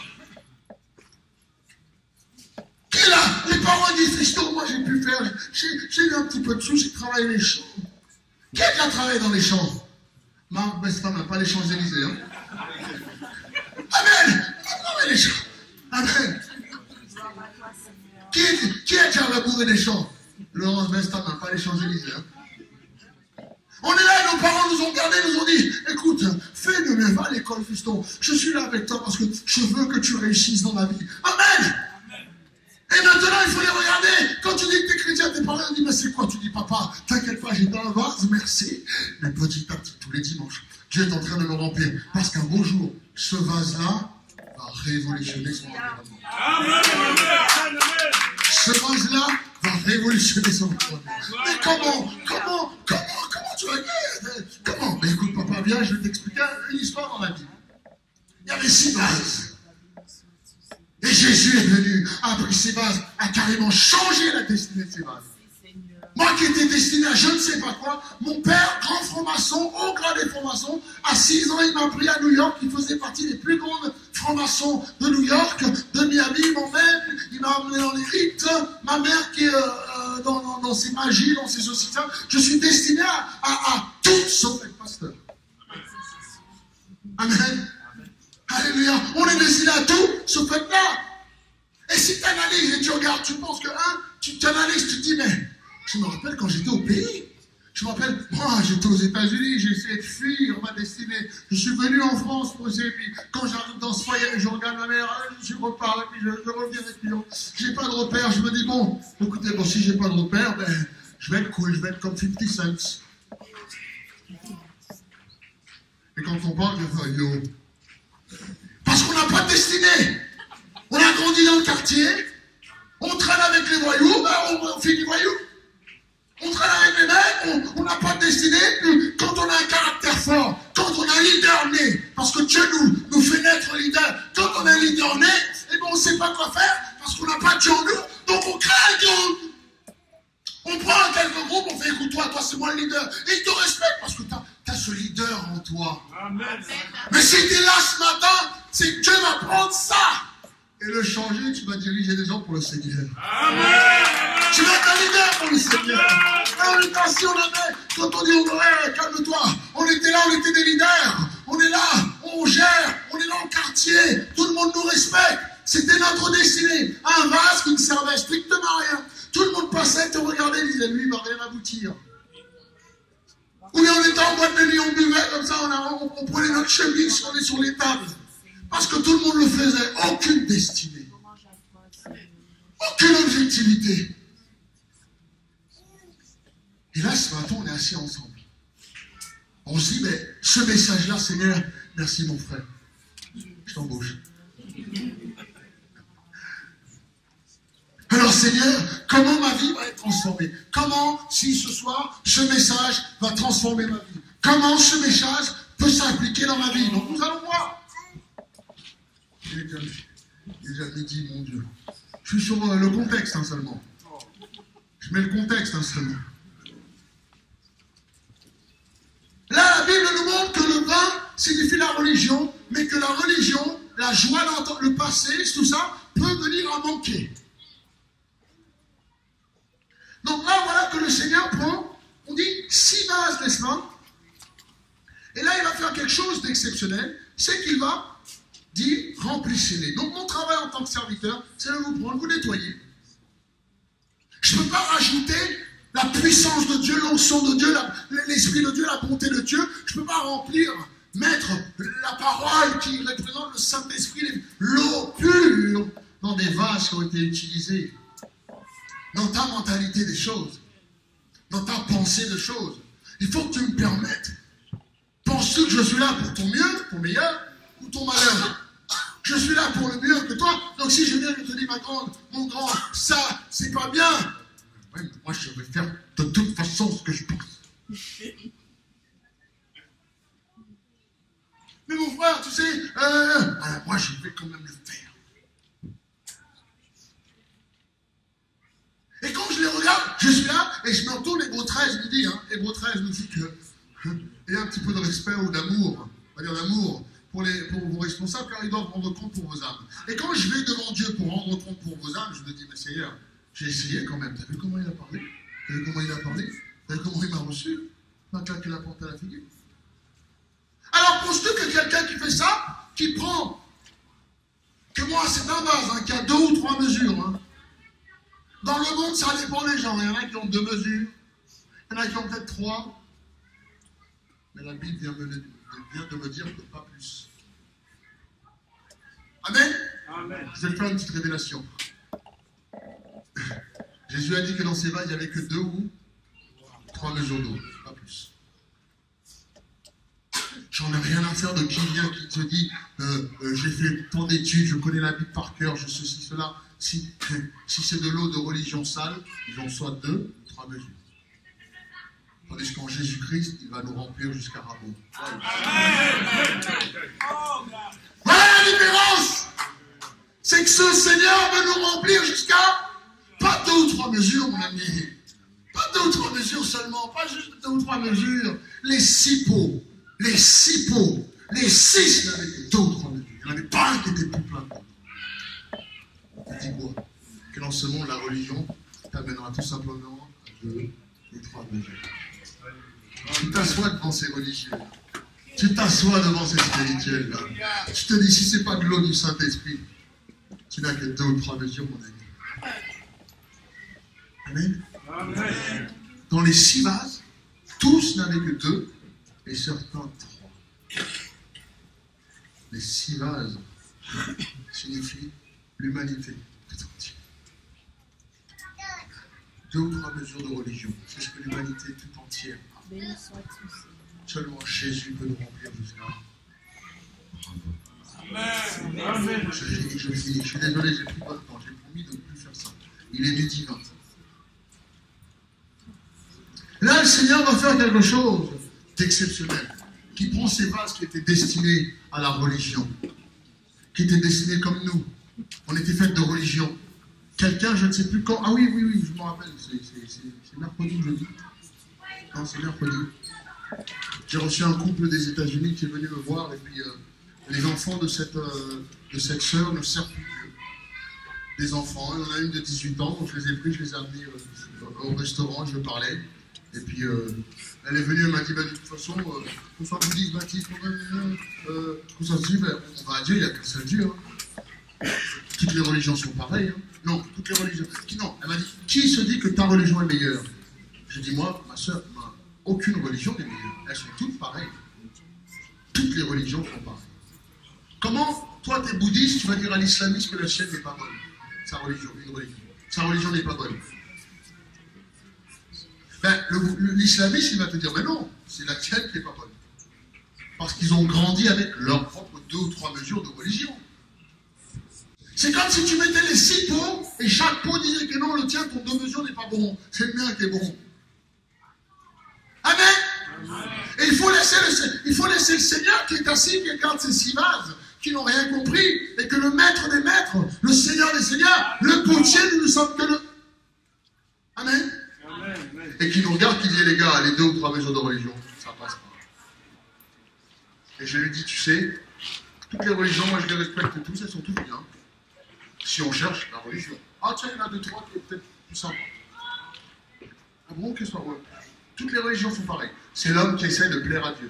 Qui là? Les parents disent, fiston, moi j'ai pu faire, j'ai eu un petit peu de sous, j'ai travaillé les champs. Qui a travaillé dans les champs? Marc Bestam, pas les Champs-Élysées. Hein? Amen! Les champs. Amen! Qui a déjà labouré les champs? Laurence Vestamin, pas les Champs-Élysées. Hein? On est là et nos parents nous ont gardés, nous ont dit, écoute, fais de mes va à l'école, fiston. Je suis là avec toi parce que je veux que tu réussisses dans la vie. Amen! Et maintenant, il faut les regarder. Quand tu dis que tu es chrétien, tes parents disent, mais c'est quoi? Tu dis, papa, t'inquiète pas, j'ai dans un vase, merci. Mais petit à petit, tous les dimanches, Dieu est en train de me remplir. Parce qu'un beau jour, ce vase-là va révolutionner son environnement. Ce vase-là va révolutionner son environnement. Mais comment tu vas dire? Comment? Mais écoute, papa, viens, je vais t'expliquer une histoire dans la Bible. Il y avait 6 vases. Et Jésus est venu, a pris ces vases, a carrément changé la destinée de ces vases. Moi qui étais destiné à je ne sais pas quoi, mon père, grand franc-maçon, haut grade des francs-maçons, à 6 ans, il m'a pris à New York, il faisait partie des plus grandes francs-maçons de New York, de Miami, il m'a emmené dans les rites, ma mère qui est dans ses magies, dans ses aussi ça. Je suis destiné à tout sauf être pasteur. Amen. Alléluia. On est destiné à tout sauf être là. Et si tu analyses et tu regardes, tu penses que, tu t'analyses, tu te dis, mais je me rappelle quand j'étais au pays. Je me rappelle, moi, j'étais aux États-Unis, j'ai essayé de fuir ma destinée. Je suis venu en France pour essayer, puis quand j'arrive dans ce foyer, je regarde ma mère, je repars, et puis je reviens, et puis j'ai pas de repère. Je me dis, bon, écoutez, bon, si j'ai pas de repère, ben, je vais être cool, je vais être comme 50 Cent. Et quand on parle, je fais, yo. Parce qu'on n'a pas de destinée. On a grandi dans le quartier, on traîne avec les voyous, ben on finit voyous. On traîne avec les mecs, on n'a pas de destinée. Puis quand on a un caractère fort, quand on a un leader né, parce que Dieu nous fait naître leader, quand on a un leader né, eh ben on ne sait pas quoi faire, parce qu'on n'a pas de Dieu en nous, donc on crée un Dieu. On prend quelques groupes, on fait écoute, toi c'est moi le leader. Et ils te respectent parce que tu as ce leader en toi. Amen. Mais si tu es là ce matin, c'est que Dieu va prendre ça et le changer, tu vas diriger des gens pour le Seigneur. Amen. Tu vas être un leader pour le Seigneur. On est assis, on avait, quand on dit ouais, calme-toi, on était là, on était des leaders. On est là, on gère, on est dans le quartier, tout le monde nous respecte. C'était notre destinée. Un vase qui ne servait strictement à rien. Tout le monde passait, te regardait, disait, lui, il va rien aboutir. Ou bien on était en boîte de nuit, on buvait comme ça, on prenait notre chemise, on est sur les tables. Parce que tout le monde le faisait. Aucune destinée. Aucune objectivité. Et là, ce matin, on est assis ensemble. On se dit, mais ce message-là, Seigneur, merci mon frère. Je t'embauche. Alors Seigneur, comment ma vie va être transformée? Comment, si ce soir, ce message va transformer ma vie? Comment ce message peut s'appliquer dans ma vie? Donc nous allons voir. Il est déjà midi, mon Dieu. Je suis sur le contexte seulement. Je mets le contexte seulement. Là, la Bible nous montre que le vin signifie la religion, mais que la religion, la joie, le passé, tout ça, peut venir à manquer. Donc là, voilà que le Seigneur prend, on dit 6 vases, n'est-ce pas? Et là, il va faire quelque chose d'exceptionnel, c'est qu'il va dire, remplissez-les. Donc mon travail en tant que serviteur, c'est de vous prendre, vous nettoyer. Je ne peux pas rajouter la puissance de Dieu, l'onction de Dieu, l'esprit de Dieu, la bonté de Dieu. Je ne peux pas remplir, mettre la parole qui représente le Saint-Esprit, l'eau pure, dans des vases qui ont été utilisés. Dans ta mentalité des choses, dans ta pensée de choses. Il faut que tu me permettes. Penses-tu que je suis là pour ton mieux, ton meilleur, ou ton malheur? Je suis là pour le mieux que toi. Donc si je viens et te dis, ma grande, mon grand, ça, c'est pas bien. Ouais, mais moi, je vais faire de toute façon ce que je pense. Mais mon frère, tu sais, alors moi, je vais quand même le faire. Et quand je les regarde, je suis là et je me retourne, Hébreux 13 nous dit, Hébreux 13 nous dit que il y a un petit peu de respect ou d'amour, on va dire d'amour pour vos responsables, car ils doivent rendre compte pour vos âmes. Et quand je vais devant Dieu pour rendre compte pour vos âmes, je me dis, mais Seigneur, j'ai essayé quand même. T'as vu comment il a parlé? T'as vu comment il a parlé? T'as vu comment il m'a reçu? Il m'a claqué la porte à la figure. Alors penses-tu que quelqu'un qui fait ça, qui prend, que moi c'est un vase, qui a 2 ou 3 mesures, dans le monde, ça dépend des gens. Il y en a qui ont 2 mesures. Il y en a qui ont peut-être 3. Mais la Bible vient de me dire que pas plus. Amen. Amen. Je vais faire une petite révélation. Jésus a dit que dans ses vases, il n'y avait que 2 ou 3 mesures d'eau. Pas plus. J'en ai rien à faire de qui vient, qui te dit j'ai fait tant d'études, je connais la Bible par cœur, je ceci, cela. Si c'est de l'eau de religion sale, ils en soient 2 ou 3 mesures. Tandis qu'en Jésus-Christ, il va nous remplir jusqu'à Rabot. Voilà la différence! C'est que ce Seigneur veut nous remplir jusqu'à pas 2 ou 3 mesures, mon ami. Pas 2 ou 3 mesures seulement, pas juste 2 ou 3 mesures. Les 6 pots, les 6 pots, les 6, il y en avait que 2 ou 3 mesures. Il n'y en avait pas un qui était plus plein. Tu dis quoi? Que dans ce monde, la religion t'amènera tout simplement à 2 ou 3 mesures. Tu t'assois devant ces religieux. Tu t'assois devant ces spirituels. Là. Tu te dis, si ce n'est pas de l'eau du Saint-Esprit, tu n'as que 2 ou 3 mesures, mon ami. Amen. Amen. Dans les 6 vases, tous n'avaient que 2 et certains 3. Les 6 vases signifient l'humanité tout entière. 2 ou 3 mesures de religion, c'est ce que l'humanité tout entière a. Seulement Jésus peut nous remplir jusqu'à. Amen. Je finis. Je suis désolé, j'ai pris votre temps. J'ai promis de ne plus faire ça. Il est midi 20. Là, le Seigneur va faire quelque chose d'exceptionnel. Qui prend ces vases qui étaient destinés à la religion. Qui étaient destinés comme nous. On était fait de religion. Quelqu'un, je ne sais plus quand. Ah oui, je me rappelle. C'est mercredi ou jeudi. Non, c'est mercredi. J'ai reçu un couple des États-Unis qui est venu me voir. Et puis, les enfants de cette sœur ne servent plus Dieu. Des enfants. Il y en a une de 18 ans. Donc je les ai pris, je les ai amenés au restaurant. Je parlais. Et puis, elle est venue, elle m'a dit, de toute façon, qu'on soit bouddhiste, baptiste, qu'on soit juif, on va à Dieu, il n'y a qu'un seul Dieu. Toutes les religions sont pareilles. Non, toutes les religions. Non, elle m'a dit, qui se dit que ta religion est meilleure? J'ai dit, moi, ma soeur, aucune religion n'est meilleure. Elles sont toutes pareilles. Toutes les religions sont pareilles. Comment, toi, tu es bouddhiste, tu vas dire à l'islamiste que la sienne n'est pas bonne? Sa religion, une religion. Sa religion n'est pas bonne. Ben, l'islamiste, il va te dire, mais non, c'est la tienne qui n'est pas bonne. Parce qu'ils ont grandi avec leurs propres 2 ou 3 mesures de religion. C'est comme si tu mettais les 6 pots, et chaque pot disait que non, le tien, ton 2 mesures n'est pas bon. C'est le mien qui est bon. Amen. Et il faut laisser le Seigneur qui est assis, qui regarde ces 6 vases, qui n'ont rien compris, et que le maître des maîtres, le Seigneur des seigneurs, le potier, nous ne sommes que le... Amen. Amen. Et qui nous regarde, qui dit, les gars, les 2 ou 3 maisons de religion, ça passe pas. Et je lui dis, tu sais, toutes les religions, moi je les respecte tous, elles sont toutes bien. Si on cherche la religion. Ah tiens, il y en a 2, 3 qui est peut-être plus sympa. Ah bon, qu'est-ce que ça? Toutes les religions sont pareilles. C'est l'homme qui essaie de plaire à Dieu.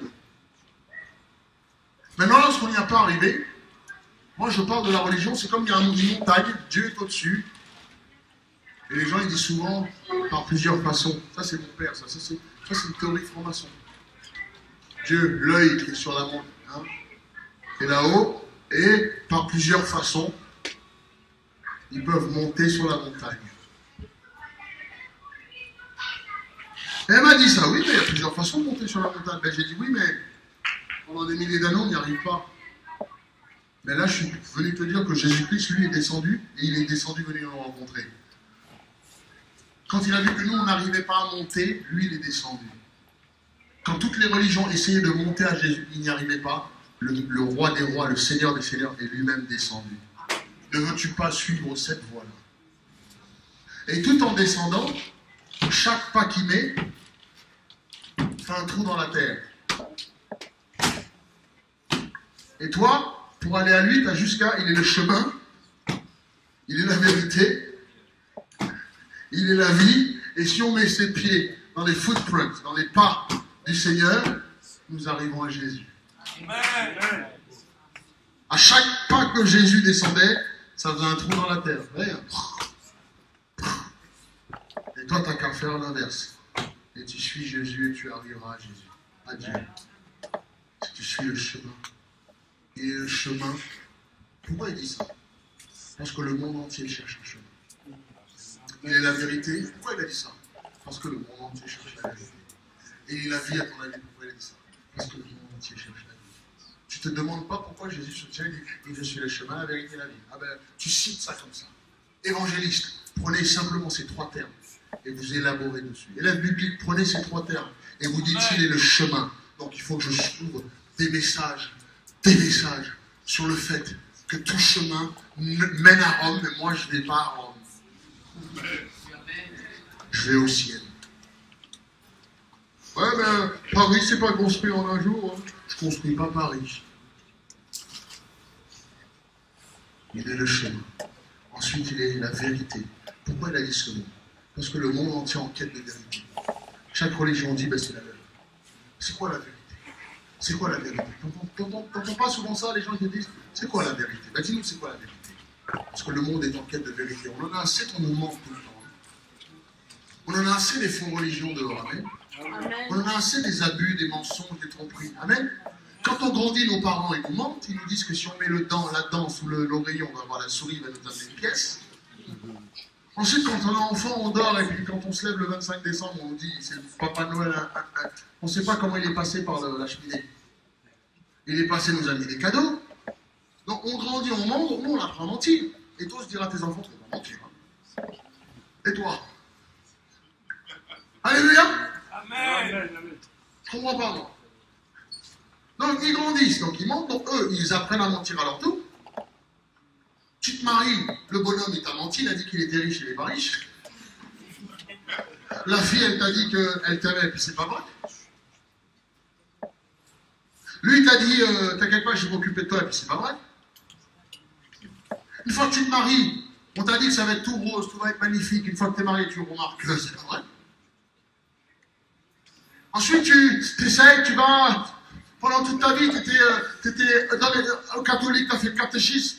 Maintenant, lorsqu'on n'y a pas arrivé, moi je parle de la religion, c'est comme il y a une montagne, Dieu est au-dessus. Et les gens ils disent souvent par plusieurs façons. Ça c'est mon père, ça c'est une théorie franc-maçon. Dieu, l'œil qui est sur la montagne, hein, est là-haut, et par plusieurs façons, ils peuvent monter sur la montagne. Et elle m'a dit ça, oui, mais il y a plusieurs façons de monter sur la montagne. Ben, j'ai dit oui, mais pendant des milliers d'années, on n'y arrive pas. Mais là, je suis venu te dire que Jésus-Christ, lui, est descendu, et il est descendu venir nous rencontrer. Quand il a vu que nous, on n'arrivait pas à monter, lui, il est descendu. Quand toutes les religions essayaient de monter à Jésus, il n'y arrivait pas. Le roi des rois, le Seigneur des seigneurs, est lui-même descendu. Ne veux-tu pas suivre cette voie-là? Et tout en descendant, chaque pas qu'il met fait un trou dans la terre. Et toi, pour aller à lui, tu as jusqu'à... Il est le chemin, il est la vérité, il est la vie. Et si on met ses pieds dans les footprints, dans les pas du Seigneur, nous arrivons à Jésus. Amen. À chaque pas que Jésus descendait, ça faisait un trou dans la terre. Et toi, tu n'as qu'à faire l'inverse. Et tu suis Jésus et tu arriveras à Jésus, à Dieu. Si tu suis le chemin. Et le chemin, pourquoi il dit ça? Parce que le monde entier cherche un chemin. Il est la vérité. Pourquoi il a dit ça? Parce que le monde entier cherche la vérité. Et il est la vie, à ton avis, pourquoi il a dit ça? Parce que le monde entier cherche la vie. Tu ne te demandes pas pourquoi Jésus se tient et dit je suis le chemin, la vérité et la vie. Ah ben, tu cites ça comme ça. Évangéliste, prenez simplement ces 3 termes et vous élaborez dessus. Élève biblique, prenez ces 3 termes et vous dites il est le chemin. Donc il faut que je trouve des messages sur le fait que tout chemin mène à Rome, mais moi je ne vais pas à Rome. Je vais au ciel. Ouais, mais Paris, c'est pas construit en un jour. Hein. Je ne construis pas Paris. Il est le chemin. Ensuite, il est la vérité. Pourquoi il a dit ce mot? Parce que le monde entier en quête de vérité. Chaque religion dit, ben, c'est la vérité. C'est quoi la vérité? C'est quoi la vérité? T'entends pas souvent ça, les gens qui disent, c'est quoi la vérité? Ben, dis-nous, c'est quoi la vérité? Parce que le monde est en quête de vérité. On en a assez qu'on nous ment tout le temps. On en a assez des faux religions dehors. Amen. Amen. On en a assez des abus, des mensonges, des tromperies. Amen. Quand on grandit, nos parents, ils nous mentent. Ils nous disent que si on met la dent sous l'oreiller, on va voir la souris, il va nous amener une pièce. Ensuite, quand on est enfant, on dort. Et puis quand on se lève le 25 décembre, on nous dit, c'est le Papa Noël. On ne sait pas comment il est passé par la cheminée. Il est passé, nous a mis des cadeaux. Donc on grandit, on ment, nous on apprend à mentir. Et toi, je dirais à tes enfants, tu vas mentir. Hein. Et toi? Alléluia. Amen. Je comprends pas, moi. Donc, ils grandissent, donc ils mentent, donc eux, ils apprennent à mentir à leur tour. Tu te maries, le bonhomme, il t'a menti, il a dit qu'il était riche, il n'est pas riche. La fille, elle t'a dit qu'elle t'aimait, et puis c'est pas vrai. Lui, il t'a dit, t'inquiète pas, je vais m'occuper de toi, et puis c'est pas vrai. Une fois que tu te maries, on t'a dit que ça va être tout rose, tout va être magnifique. Une fois que tu es marié, tu remarques que c'est pas vrai. Ensuite, tu essayes, tu vas... Pendant toute ta vie, tu étais au catholique, tu as fait le catéchisme.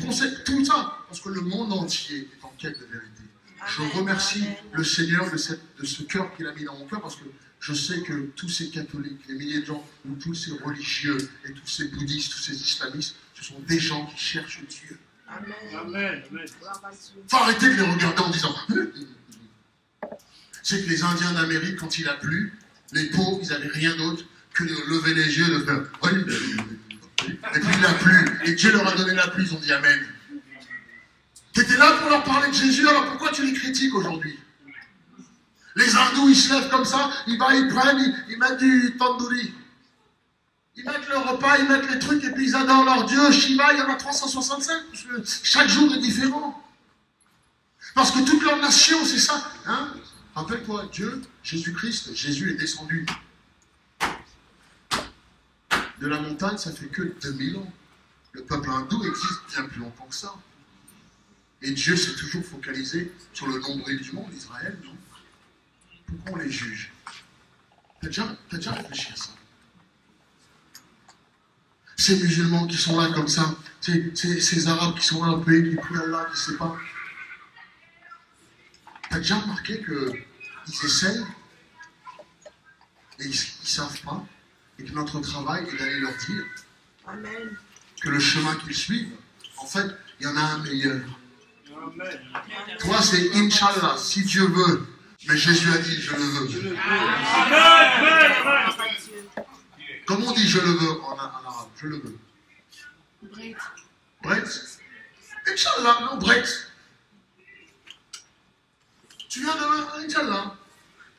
On sait tout ça, parce que le monde entier est en quête de vérité. Je remercie le Seigneur de ce cœur qu'il a mis dans mon cœur, parce que je sais que tous ces catholiques, les milliers de gens, ou tous ces religieux, et tous ces bouddhistes, tous ces islamistes, ce sont des gens qui cherchent Dieu. Amen. Faut arrêter de les regarder en disant... C'est que les Indiens d'Amérique, quand il a plu, les pauvres, ils n'avaient rien d'autre que de lever les yeux et de faire « Oui, et puis il a plu, et Dieu leur a donné la pluie, ils ont dit Amen. » Tu étais là pour leur parler de Jésus, alors pourquoi tu les critiques aujourd'hui? Les hindous, ils se lèvent comme ça, ils prennent, ils mettent du tandoori. Ils mettent leur repas, ils mettent les trucs et puis ils adorent leur Dieu. Shiva, il y en a 365, parce que chaque jour est différent. Parce que toute leur nation, c'est ça. Hein? Rappelle-toi, Dieu, Jésus-Christ, Jésus est descendu de la montagne, ça fait que 2000 ans. Le peuple hindou existe bien plus longtemps que ça. Et Dieu s'est toujours focalisé sur le nombril du monde, Israël, non? Pourquoi on les juge? T'as déjà réfléchi à ça? Ces musulmans qui sont là comme ça, ces arabes qui sont là au pays, qui prient Allah, qui ne sait pas. T'as déjà remarqué qu'ils essayent et ils ne savent pas, et que notre travail est d'aller leur dire Amen. Que le chemin qu'ils suivent, en fait, il y en a un meilleur. Amen. Toi, c'est Inch'Allah, si Dieu veut. Mais Jésus a dit, je le veux. Amen. Comment on dit je le veux en arabe? Je le veux. Brett. Brett? Inch'Allah, non, Brett. Tu viens de Inch'Allah.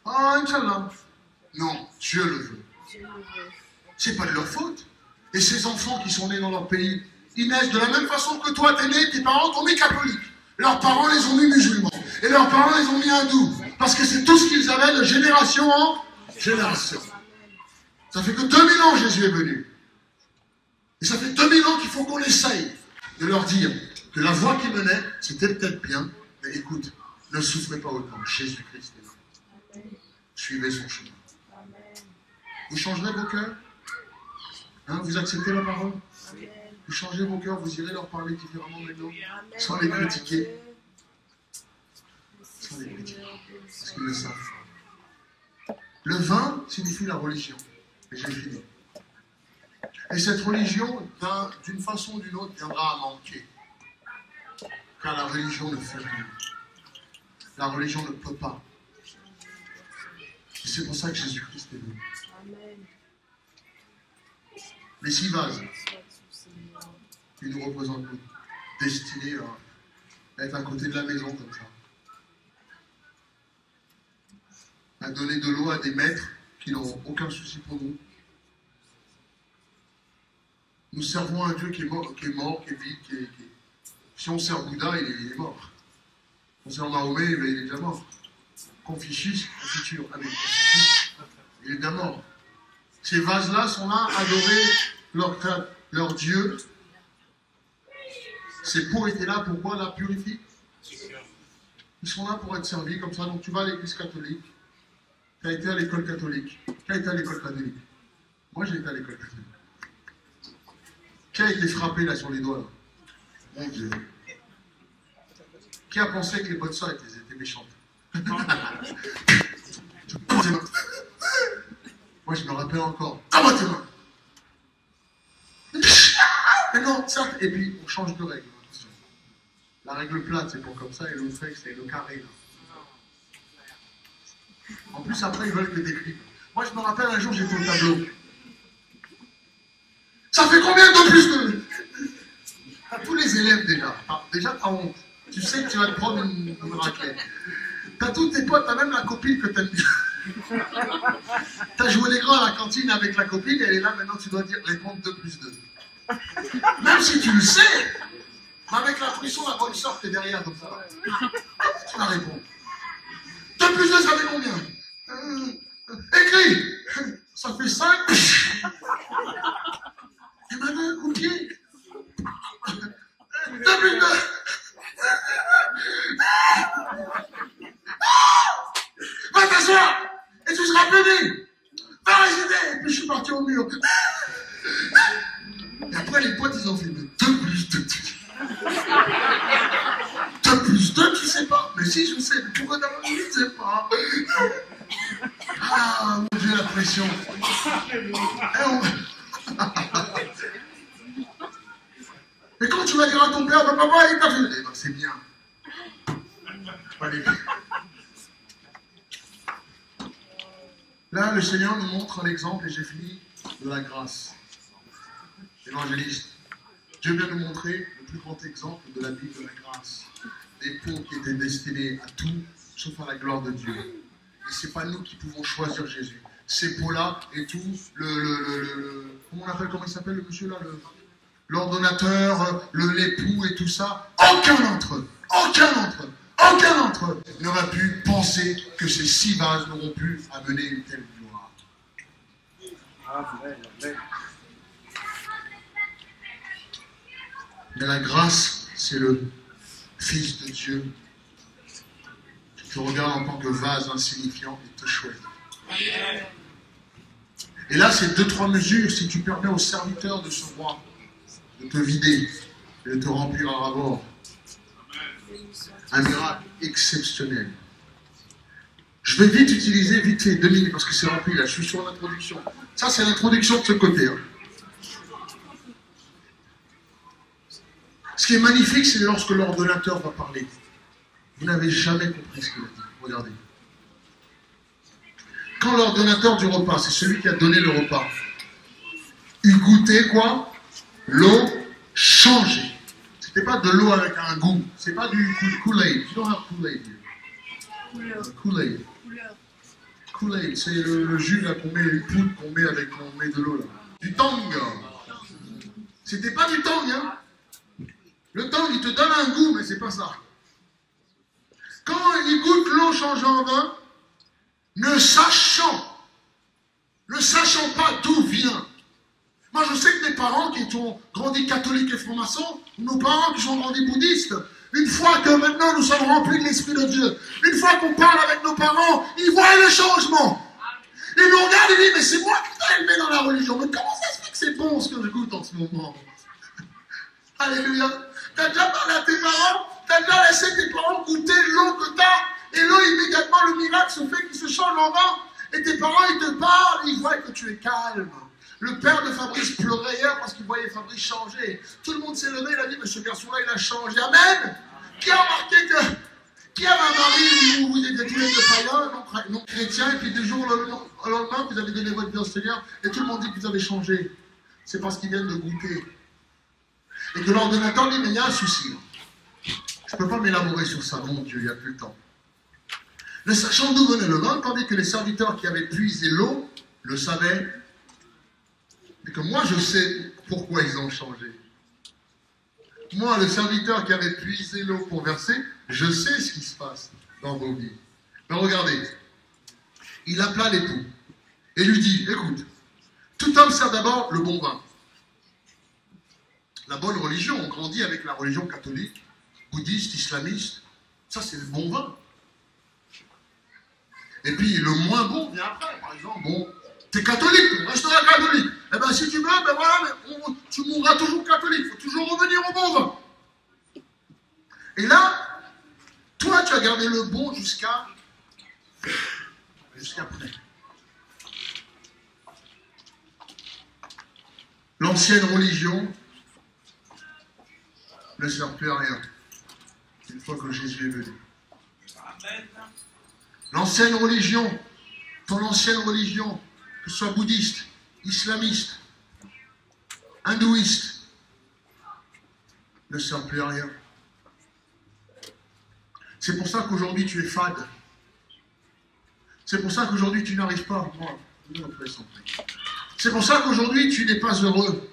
Ah, Inch'Allah. Non, Dieu le veut. C'est pas de leur faute. Et ces enfants qui sont nés dans leur pays, ils naissent de la même façon que toi, t'es né, tes parents t'ont mis catholiques. Leurs parents les ont mis musulmans. Et leurs parents les ont mis hindous. Parce que c'est tout ce qu'ils avaient de génération en génération. Ça fait que 2000 ans Jésus est venu. Et ça fait 2000 ans qu'il faut qu'on essaye de leur dire que la voie qui menait, c'était peut-être bien, mais écoute, ne souffrez pas autant. Jésus-Christ est là. Suivez son chemin. Vous changerez vos cœurs? Hein, vous acceptez la parole? Vous changez vos cœurs, vous irez leur parler différemment maintenant, sans les critiquer. Sans les critiquer. Parce qu'ils le savent. Le vin signifie la religion. Et j'ai fini. Et cette religion, d'une façon ou d'une autre, viendra à manquer. Car la religion ne fait rien. La religion ne peut pas. Et c'est pour ça que Jésus-Christ est venu. Les 6 vases, ils nous représentent nous, destinés à être à côté de la maison comme ça. À donner de l'eau à des maîtres qui n'ont aucun souci pour nous. Nous servons un Dieu qui est mort, qui est vide, Si on sert Bouddha, il est mort. On sert Mahomet, il est déjà mort. Confucius, il est déjà mort. Ces vases-là sont là à adorer leur Dieu. Ces pots étaient là, pourquoi la purifier? Ils sont là pour être servis comme ça. Donc tu vas à l'église catholique. Tu as été à l'école catholique. Qui a été à l'école catholique? Moi j'ai été à l'école catholique. Qui a été frappé là sur les doigts là? Mon Dieu. Qui a pensé que les bonnes sœurs étaient méchantes? Moi, je me rappelle encore. Comment tes mains? Mais non, certes. Et puis, on change de règle. Attention. La règle plate, c'est pour comme ça, et l'autre règle, c'est le carré. Là. En plus, après, ils veulent que t'écrives. Moi, je me rappelle un jour, j'étais au tableau. Ça fait combien de plus de... À tous les élèves, déjà. Enfin, déjà, t'as honte. Tu sais que tu vas te prendre une raclette. T'as tous tes potes, t'as même la copine que t'aimes bien. T'as joué les grands à la cantine avec la copine, elle est là, maintenant tu dois dire répondre 2 plus 2. Même si tu le sais, mais avec la frisson, la bonne sœur, t'es derrière comme ça. Tu vas répondre. 2 plus 2, ça fait combien? Écris. Ça fait 5. Et maintenant, un coup de pied. 2 plus 2. Va t'asseoir et tu seras pédé. Va résider. Et puis je suis parti au mur. Et après les potes ils ont fait 2 plus 2. 2 plus 2 tu sais pas. Mais si je sais. Mais pourquoi d'abord je ne sais pas. Ah mon Dieu la pression. Et quand tu vas dire à ton père, bah, papa il t'a fait. Eh ben c'est bien. Allez. Là, le Seigneur nous montre l'exemple, et j'ai fini, de la grâce. Évangéliste. Dieu vient nous montrer le plus grand exemple de la Bible de la grâce. Des pots qui étaient destinés à tout, sauf à la gloire de Dieu. Et ce n'est pas nous qui pouvons choisir Jésus. ces pots-là et tout, comment il s'appelle le monsieur là, l'ordonnateur, l'époux et tout ça, aucun d'entre eux n'aurait pu penser que ces 6 vases n'auront pu amener une telle gloire. Mais la grâce, c'est le Fils de Dieu qui te regarde en tant que vase insignifiant et te choisit. Et là, c'est 2-3 mesures, si tu permets au serviteur de ce roi de te vider et de te remplir à rabord. Un miracle exceptionnel. Je vais vite utiliser, vite fait, 2 minutes, parce que c'est rempli, là, je suis sur l'introduction. Ça, c'est l'introduction de ce côté. Hein. Ce qui est magnifique, c'est lorsque l'ordonnateur va parler. Vous n'avez jamais compris ce qu'il a dit. Regardez. Quand l'ordonnateur du repas, c'est celui qui a donné le repas, il goûtait quoi? L'eau changée. C'était pas de l'eau avec un goût. C'est pas du Kool-Aid. You don't have Kool-Aid. Kool-Aid. Kool-Aid, c'est le jus là qu'on met, une poudre qu'on met avec on met de l'eau là. Du Tang. C'était pas du Tang, hein. Le Tang, il te donne un goût, mais c'est pas ça. Quand il goûte l'eau changée en vin, ne sachant pas d'où vient. Moi, je sais que mes parents qui ont grandi catholiques et francs-maçons, nos parents qui sont grandis bouddhistes, une fois que maintenant nous sommes remplis de l'Esprit de Dieu, une fois qu'on parle avec nos parents, ils voient le changement. Ils nous regardent et disent, mais c'est moi qui t'ai élevé dans la religion. Mais comment ça se fait que c'est bon ce que je goûte en ce moment? Alléluia. T'as déjà parlé à tes parents, t'as déjà laissé tes parents goûter l'eau que t'as, et l'eau, immédiatement, le miracle se fait qu'il se change en vin, et tes parents, ils te parlent, ils voient que tu es calme. Le père de Fabrice pleurait hier parce qu'il voyait Fabrice changer. Tout le monde s'est levé, il a dit, mais ce garçon-là, il a changé. Amen. Qui a remarqué qui avait un mari où vous étiez tous les deux païens, non chrétiens, et puis du jour au lendemain, vous avez donné votre vie au Seigneur, et tout le monde dit que vous avez changé. C'est parce qu'ils viennent de goûter. Et que l'ordonnateur dit, mais il y a un souci. Je ne peux pas m'élaborer sur ça, mon Dieu, il n'y a plus le temps. Ne sachant d'où venait le vin, tandis que les serviteurs qui avaient puisé l'eau le savaient, et que moi je sais pourquoi ils ont changé. Moi, le serviteur qui avait puisé l'eau pour verser, je sais ce qui se passe dans vos vies. Mais regardez, il appela l'époux et lui dit, écoute, tout homme sert d'abord le bon vin. La bonne religion, on grandit avec la religion catholique, bouddhiste, islamiste, ça c'est le bon vin. Et puis le moins bon vient après, par exemple, bon, t'es catholique, resteras catholique. Eh bien si tu veux, ben voilà, tu mourras toujours catholique, il faut toujours revenir au bon vin. Et là, toi tu as gardé le bon jusqu'à après. L'ancienne religion ne sert plus à rien, une fois que Jésus est venu. L'ancienne religion, ton ancienne religion, que ce soit bouddhiste, islamiste, hindouiste, ne sert plus à rien. C'est pour ça qu'aujourd'hui tu es fade. C'est pour ça qu'aujourd'hui tu n'arrives pas. C'est pour ça qu'aujourd'hui tu n'es pas heureux.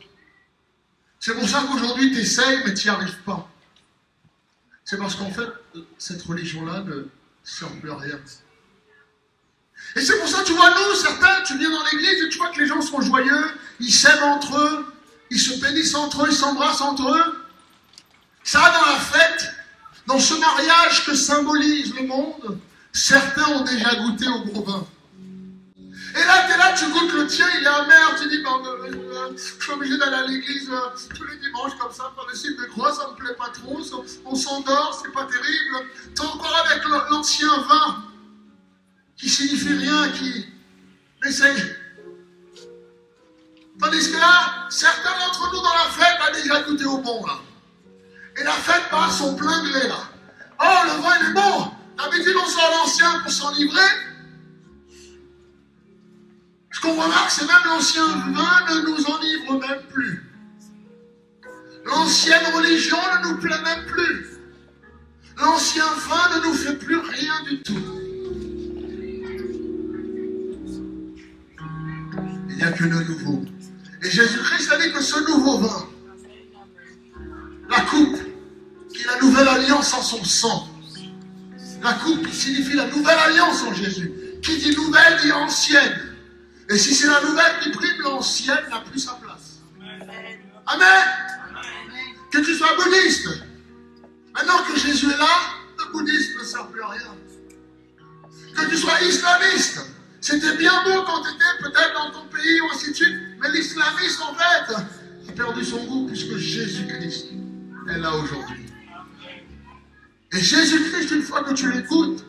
C'est pour ça qu'aujourd'hui tu essayes mais tu n'y arrives pas. C'est parce qu'en fait, cette religion-là ne sert plus à rien. Et c'est pour ça, tu vois, nous, certains, tu viens dans l'église et tu vois que les gens sont joyeux, ils s'aiment entre eux, ils se bénissent entre eux, ils s'embrassent entre eux. Ça, dans la fête, dans ce mariage que symbolise le monde, certains ont déjà goûté au gros vin. Et là, tu es là, tu goûtes le tien, il est amer, tu dis, je suis obligé d'aller à l'église tous les dimanches comme ça, par le site de croix, ça me plaît pas trop, on s'endort, c'est pas terrible. T'es encore avec l'ancien vin, qui signifie rien, qui essaye. Tandis que là, certains d'entre nous dans la fête ont déjà goûté au bon, là. Et la fête part son plein gré, là. Oh, le vin, il est bon. D'habitude, on sort l'ancien pour s'enivrer. Ce qu'on remarque, c'est même l'ancien vin ne nous enivre même plus. L'ancienne religion ne nous plaît même plus. L'ancien vin ne nous fait plus rien du tout. a que le nouveau. Et Jésus-Christ a dit que ce nouveau vin, la coupe, qui est la nouvelle alliance en son sang. La coupe qui signifie la nouvelle alliance en Jésus. Qui dit nouvelle dit ancienne. Et si c'est la nouvelle qui prime, l'ancienne n'a plus sa place. Amen. Que tu sois bouddhiste. Maintenant que Jésus est là, le bouddhisme ne sert plus à rien. Que tu sois islamiste. C'était bien beau quand tu étais peut-être dans ton pays ou ainsi de suite. Mais l'islamisme, en fait, a perdu son goût puisque Jésus-Christ est là aujourd'hui. Et Jésus-Christ, une fois que tu l'écoutes,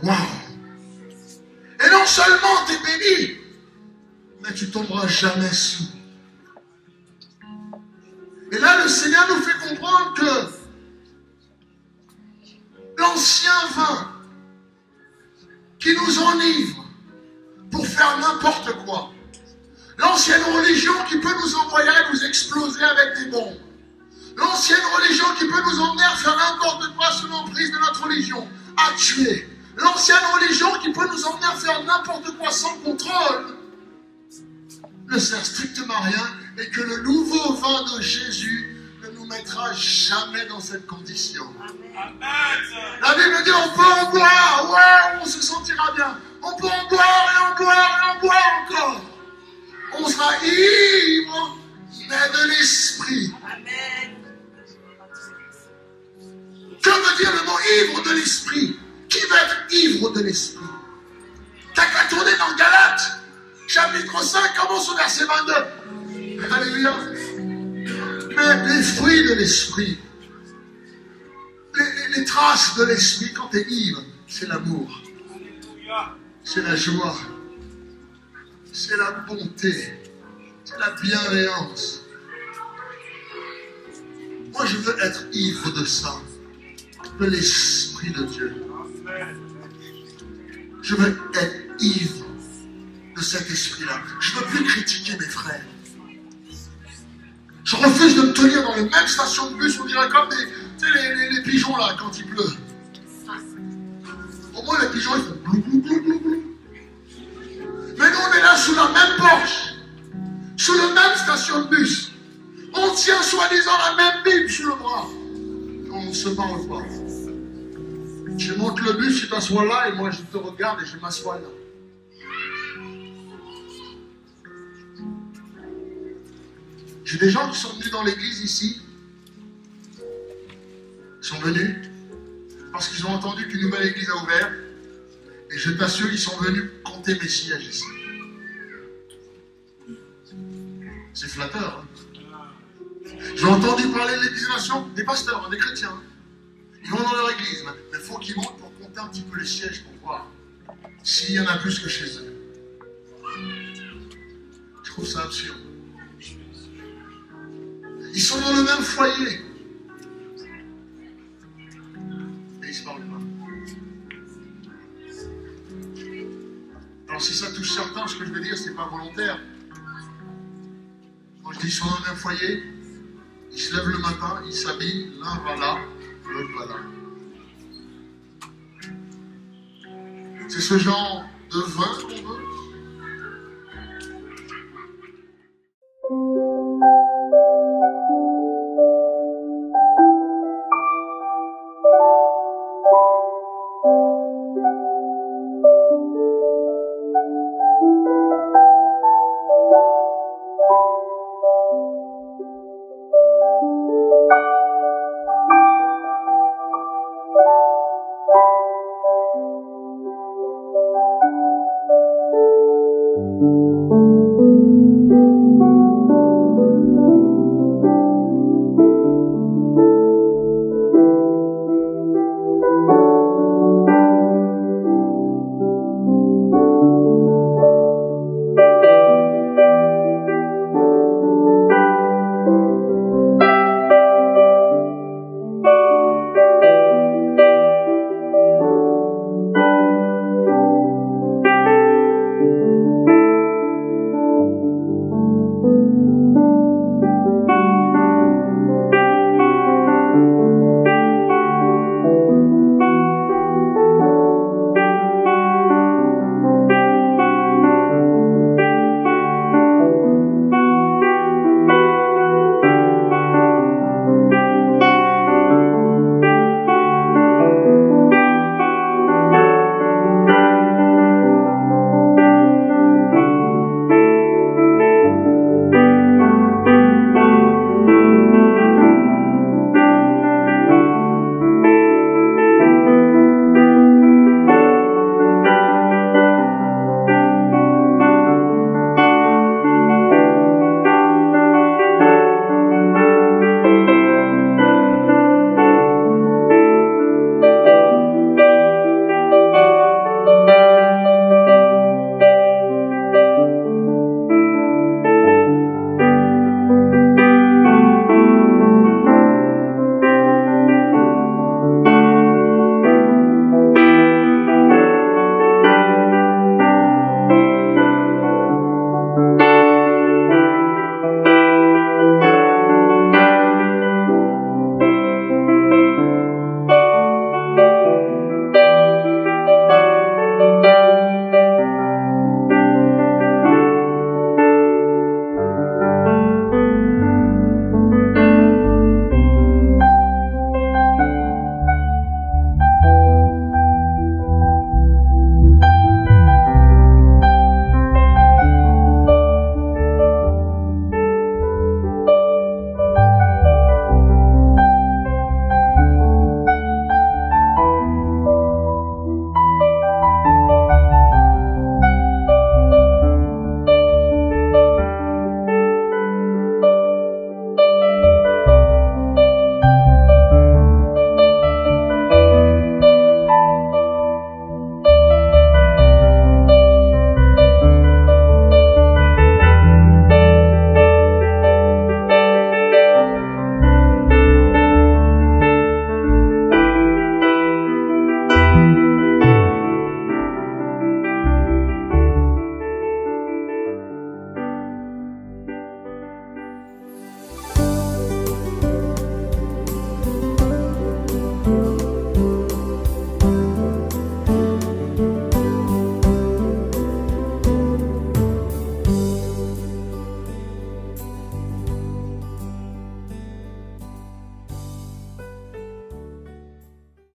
waouh! Et non seulement tu es béni, mais tu tomberas jamais sous. Et là, le Seigneur nous fait comprendre que l'ancien vin qui nous enivre pour faire n'importe quoi, l'ancienne religion qui peut nous envoyer à nous exploser avec des bombes, l'ancienne religion qui peut nous emmener à faire n'importe quoi sous l'emprise de notre religion, à tuer, l'ancienne religion qui peut nous emmener à faire n'importe quoi sans contrôle, ne sert strictement à rien, et que le nouveau vin de Jésus ne nous mettra jamais dans cette condition. La Bible dit on peut en boire, ouais, on se sentira bien. On peut en boire et en boire et en boire encore. On sera ivre, mais de l'esprit. Que veut dire le mot ivre de l'esprit? Qui veut être ivre de l'esprit? T'as qu'à tourner dans Galates, chapitre 5, commence au verset 22. Alléluia. Mais les fruits de l'esprit, les traces de l'esprit quand tu es ivre, c'est l'amour, c'est la joie, c'est la bonté, c'est la bienveillance. Moi, je veux être ivre de ça, de l'esprit de Dieu. Je veux être ivre de cet esprit-là. Je ne veux plus critiquer mes frères. Je refuse de me tenir dans les mêmes stations de bus, on dirait comme les pigeons là quand il pleut. Au moins les pigeons ils font glou glou glou glou glou. Mais nous on est là sous la même porche, sous la même station de bus. On tient soi-disant la même Bible sur le bras. On ne se parle pas. Je monte le bus, tu t'assois là et moi je te regarde et je m'assois là. J'ai des gens qui sont venus dans l'église ici. Ils sont venus parce qu'ils ont entendu qu'une nouvelle église a ouvert. Et je t'assure, ils sont venus compter mes sièges ici. C'est flatteur. Hein? J'ai entendu parler de l'église nation, des pasteurs, hein, des chrétiens. Ils vont dans leur église, mais il faut qu'ils montent pour compter un petit peu les sièges pour voir s'il y en a plus que chez eux. Je trouve ça absurde. Ils sont dans le même foyer. Et ils ne se parlent pas. Alors si ça touche certains, ce que je veux dire, ce n'est pas volontaire. Quand je dis ils sont dans le même foyer, ils se lèvent le matin, ils s'habillent, l'un va là, l'autre va là. C'est ce genre de vin qu'on veut.